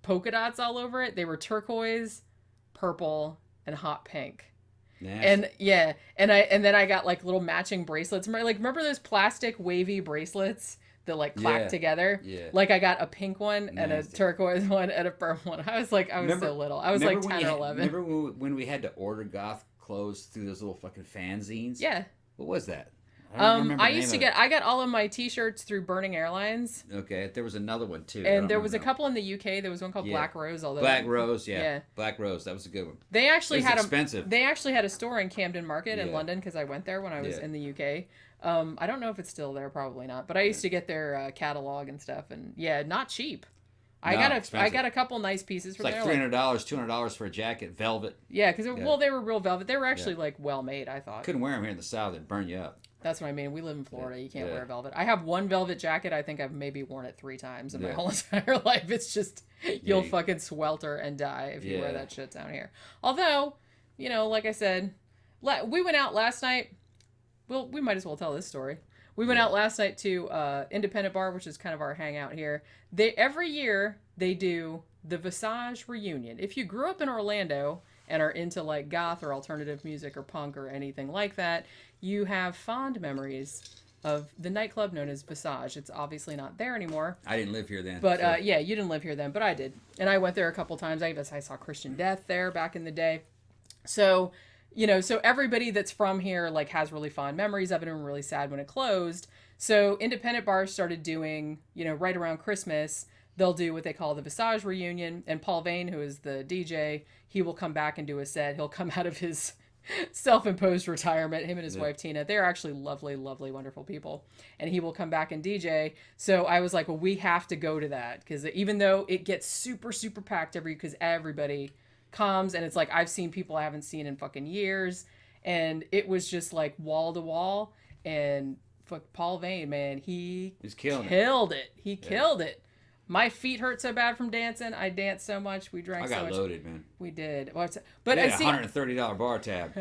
polka dots all over it. They were turquoise, purple, and hot pink. Nasty. And yeah, and then I got like little matching bracelets. Remember those plastic wavy bracelets that like clack together? Yeah. Like I got a pink one and a Nasty. turquoise one and a purple one. I was so little. I was like 10 or 11. Remember when we had to order goth clothes through those little fucking fanzines? Yeah. What was that? I got all of my t-shirts through Burning Airlines. Okay, there was another one too. And there was a couple in the UK. There was one called Black Rose. Black Rose, yeah. Black Rose, that was a good one. They actually had expensive. They actually had a store in Camden Market in London because I went there when I was in the UK. I don't know if it's still there, probably not. But I used to get their catalog and stuff, and not cheap. I got a couple nice pieces from there. It's like $300, $200 for a jacket, velvet. Yeah, because they were real velvet. They were actually like well made, I thought. Couldn't wear them here in the South; it'd burn you up. That's what I mean. We live in Florida. You can't wear velvet. I have one velvet jacket. I think I've maybe worn it 3 times in my whole entire life. It's just, you'll fucking swelter and die if you wear that shit down here. Although, like I said, we went out last night. Well, we might as well tell this story. We went out last night to Independent Bar, which is kind of our hangout here. Every year they do the Visage reunion. If you grew up in Orlando and are into like goth or alternative music or punk or anything like that, you have fond memories of the nightclub known as Visage. It's obviously not there anymore. I didn't live here then. But you didn't live here then, but I did. And I went there a couple times. I saw Christian Death there back in the day. So, so everybody that's from here like has really fond memories of it and were really sad when it closed. So independent bars started doing, right around Christmas, they'll do what they call the Visage reunion. And Paul Vane, who is the DJ, he will come back and do a set. He'll come out of his self-imposed retirement, him and his wife Tina. They're actually lovely, lovely, wonderful people. And he will come back and DJ. So I was like, well, we have to go to that. Because even though it gets super, super packed because everybody comes, and it's like, I've seen people I haven't seen in fucking years. And it was just like wall to wall. And Paul Vane, man, he's killed it. He killed it. My feet hurt so bad from dancing. I danced so much. We drank so much. I got loaded, man. We did. But I see $130 bar tab.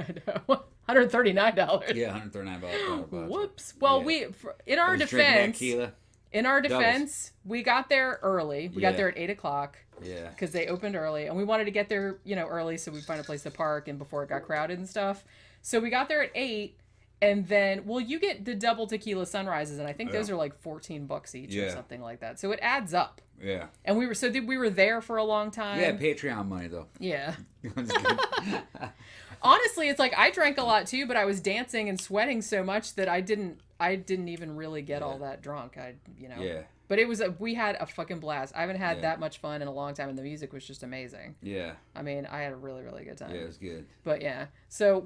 $139. Yeah, $139 bar tab. Whoops. Well, in our defense, we got there early. We got there at 8:00. Yeah. Because they opened early, and we wanted to get there, early so we'd find a place to park and before it got crowded and stuff. So we got there at 8. And then, you get the double tequila sunrises, and I think those are like $14 each or something like that. So it adds up. Yeah. And we were there for a long time. Yeah, Patreon money though. Yeah. Honestly, it's like I drank a lot too, but I was dancing and sweating so much that I didn't even really get all that drunk. Yeah. But we had a fucking blast. I haven't had that much fun in a long time, and the music was just amazing. Yeah. I mean, I had a really, really good time. Yeah, it was good. But yeah. So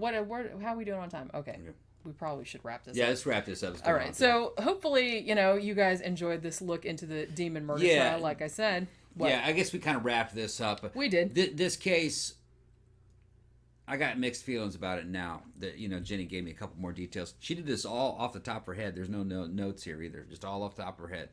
how are we doing on time? Okay. We probably should wrap this up. Yeah, let's wrap this up. All right. So hopefully, you guys enjoyed this look into the demon murder trial, like I said. Yeah, I guess we kind of wrapped this up. We did. This case, I got mixed feelings about it now that, Jenny gave me a couple more details. She did this all off the top of her head. There's no notes here either. Just all off the top of her head.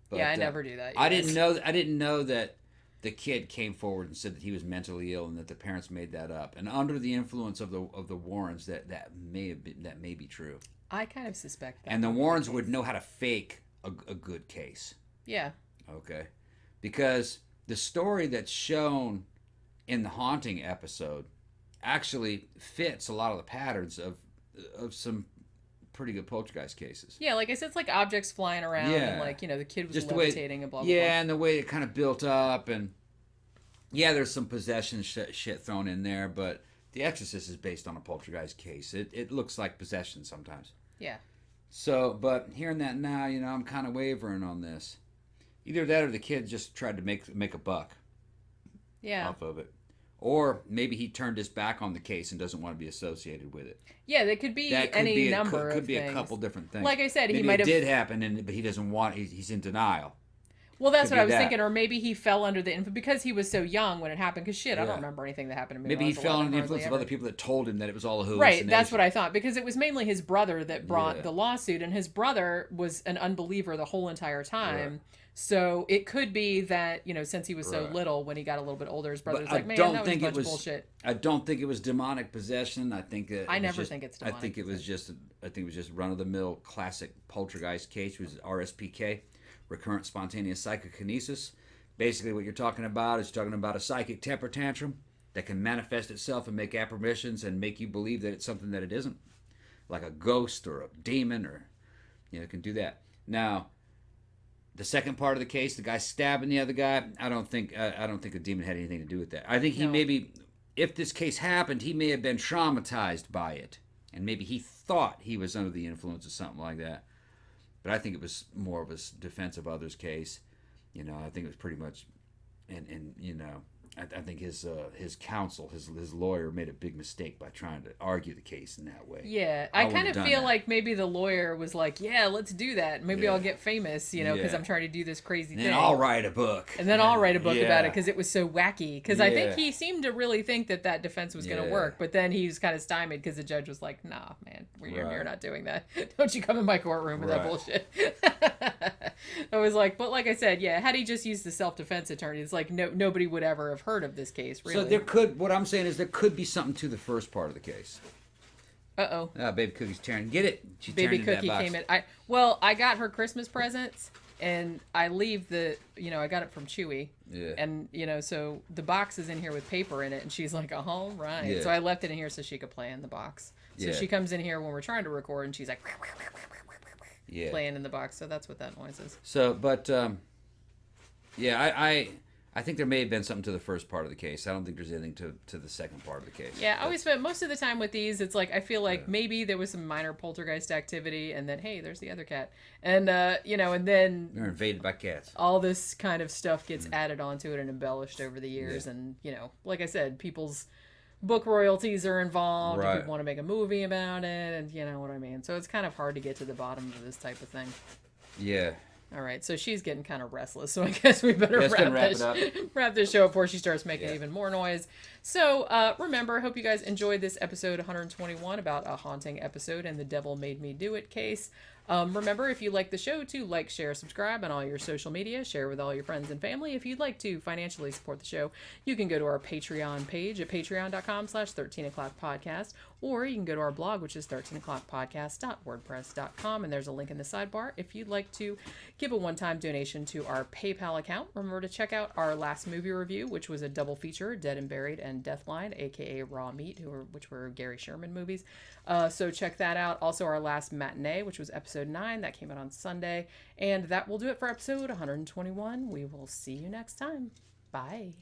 But, I never do that. I didn't know that the kid came forward and said that he was mentally ill and that the parents made that up. And under the influence of the Warrens, that may be true. I kind of suspect that. And the Warrens would know how to fake a good case. Yeah. Okay. Because the story that's shown in the haunting episode actually fits a lot of the patterns of some pretty good poltergeist cases. Yeah, like I said, it's like objects flying around and like, the kid was Just levitating and blah, blah, yeah, blah. and the way it kind of built up, and yeah, there's some possession shit thrown in there, but The Exorcist is based on a poltergeist case. It looks like possession sometimes. Yeah. So, but hearing that now, I'm kind of wavering on this. Either that or the kid just tried to make a buck off of it. Or maybe he turned his back on the case and doesn't want to be associated with it. Yeah, that could be any number of could be things. a couple different things. Like I said, maybe he might have... it did happen, but he doesn't want... He's in denial. Well, that's Could what I be was that. thinking. Or maybe he fell under the influence because he was so young when it happened. Because I don't Yeah. remember anything that happened to me. Maybe when I he was fell 11, under the hardly influence of ever. other people that told him that it was all a hallucination. Right, that's what I thought. Because it was mainly his brother that brought Yeah. the lawsuit. And his brother was an unbeliever the whole entire time. Right. So it could be that, since he was so Right. little, when he got a little bit older, his brother was But like, man, that was a bunch of was bullshit. I don't think it was demonic possession. I think I never think it's demonic I think it was just run of the mill classic poltergeist case. It was RSPK, recurrent spontaneous psychokinesis. Basically, what you're talking about is a psychic temper tantrum that can manifest itself and make apparitions and make you believe that it's something that it isn't, like a ghost or a demon, or it can do that. Now, the second part of the case, the guy stabbing the other guy, I don't think a demon had anything to do with that. I think he maybe, if this case happened, he may have been traumatized by it, and maybe he thought he was under the influence of something like that. But I think it was more of a defense of others case. I think it was pretty much, and I think his counsel, his lawyer, made a big mistake by trying to argue the case in that way. Yeah, I kind wouldn't of have feel done that. like maybe the lawyer was like, yeah, let's do that. Maybe Yeah. I'll get famous, because Yeah. I'm trying to do this crazy And thing. then I'll write a book. And then I'll write a book about it Yeah. because it was so wacky. Because I think Yeah. he seemed to really think that defense was going to Yeah. work. But then he was kind of stymied because the judge was like, nah, man, you're Right. not doing that. Don't you come in my courtroom with that Right. bullshit. I was like, but like I said, yeah, had he just used the self-defense attorney, it's like nobody would ever have heard of this case, really. So what I'm saying is there could be something to the first part of the case. Uh-oh. Ah, Baby Cookie's tearing. Get it? She's Baby tearing into Cookie that box. came in. I got her Christmas presents, and I leave I got it from Chewy. Yeah. And, so the box is in here with paper in it, and she's like, all right. Yeah. So I left it in here so she could play in the box. So Yeah. she comes in here when we're trying to record, and she's like, Yeah. playing in the box. So that's what that noise is. So, but yeah, I think there may have been something to the first part of the case. I don't think there's anything to the second part of the case. Yeah, I always spent most of the time with these. It's like I feel like maybe there was some minor poltergeist activity, and then hey, there's the other cat, and and then They're invaded by cats. all this kind of stuff gets added onto it and embellished over the years. Yeah. And like I said, people's book royalties are involved, and Right. people want to make a movie about it, and you know what I mean. So it's kind of hard to get to the bottom of this type of thing. Yeah. All right, so she's getting kind of restless, so I guess we better Let's wrap wrap this, it up. wrap this show up before she starts making Yeah. even more noise. So remember, hope you guys enjoyed this episode 121 about a haunting episode and the Devil Made Me Do It case. Remember, if you like the show, to like, share, subscribe on all your social media, share with all your friends and family. If you'd like to financially support the show, you can go to our Patreon page at patreon.com/13o'clockpodcast, or you can go to our blog, which is 13o'clockpodcast.wordpress.com, and there's a link in the sidebar if you'd like to give a one-time donation to our PayPal account. Remember to check out our last movie review, which was a double feature, Dead and Buried and Deathline, aka Raw Meat, which were Gary Sherman movies. So check that out. Also, our last matinee, which was episode 9, that came out on Sunday. And that will do it for episode 121. We will see you next time. Bye.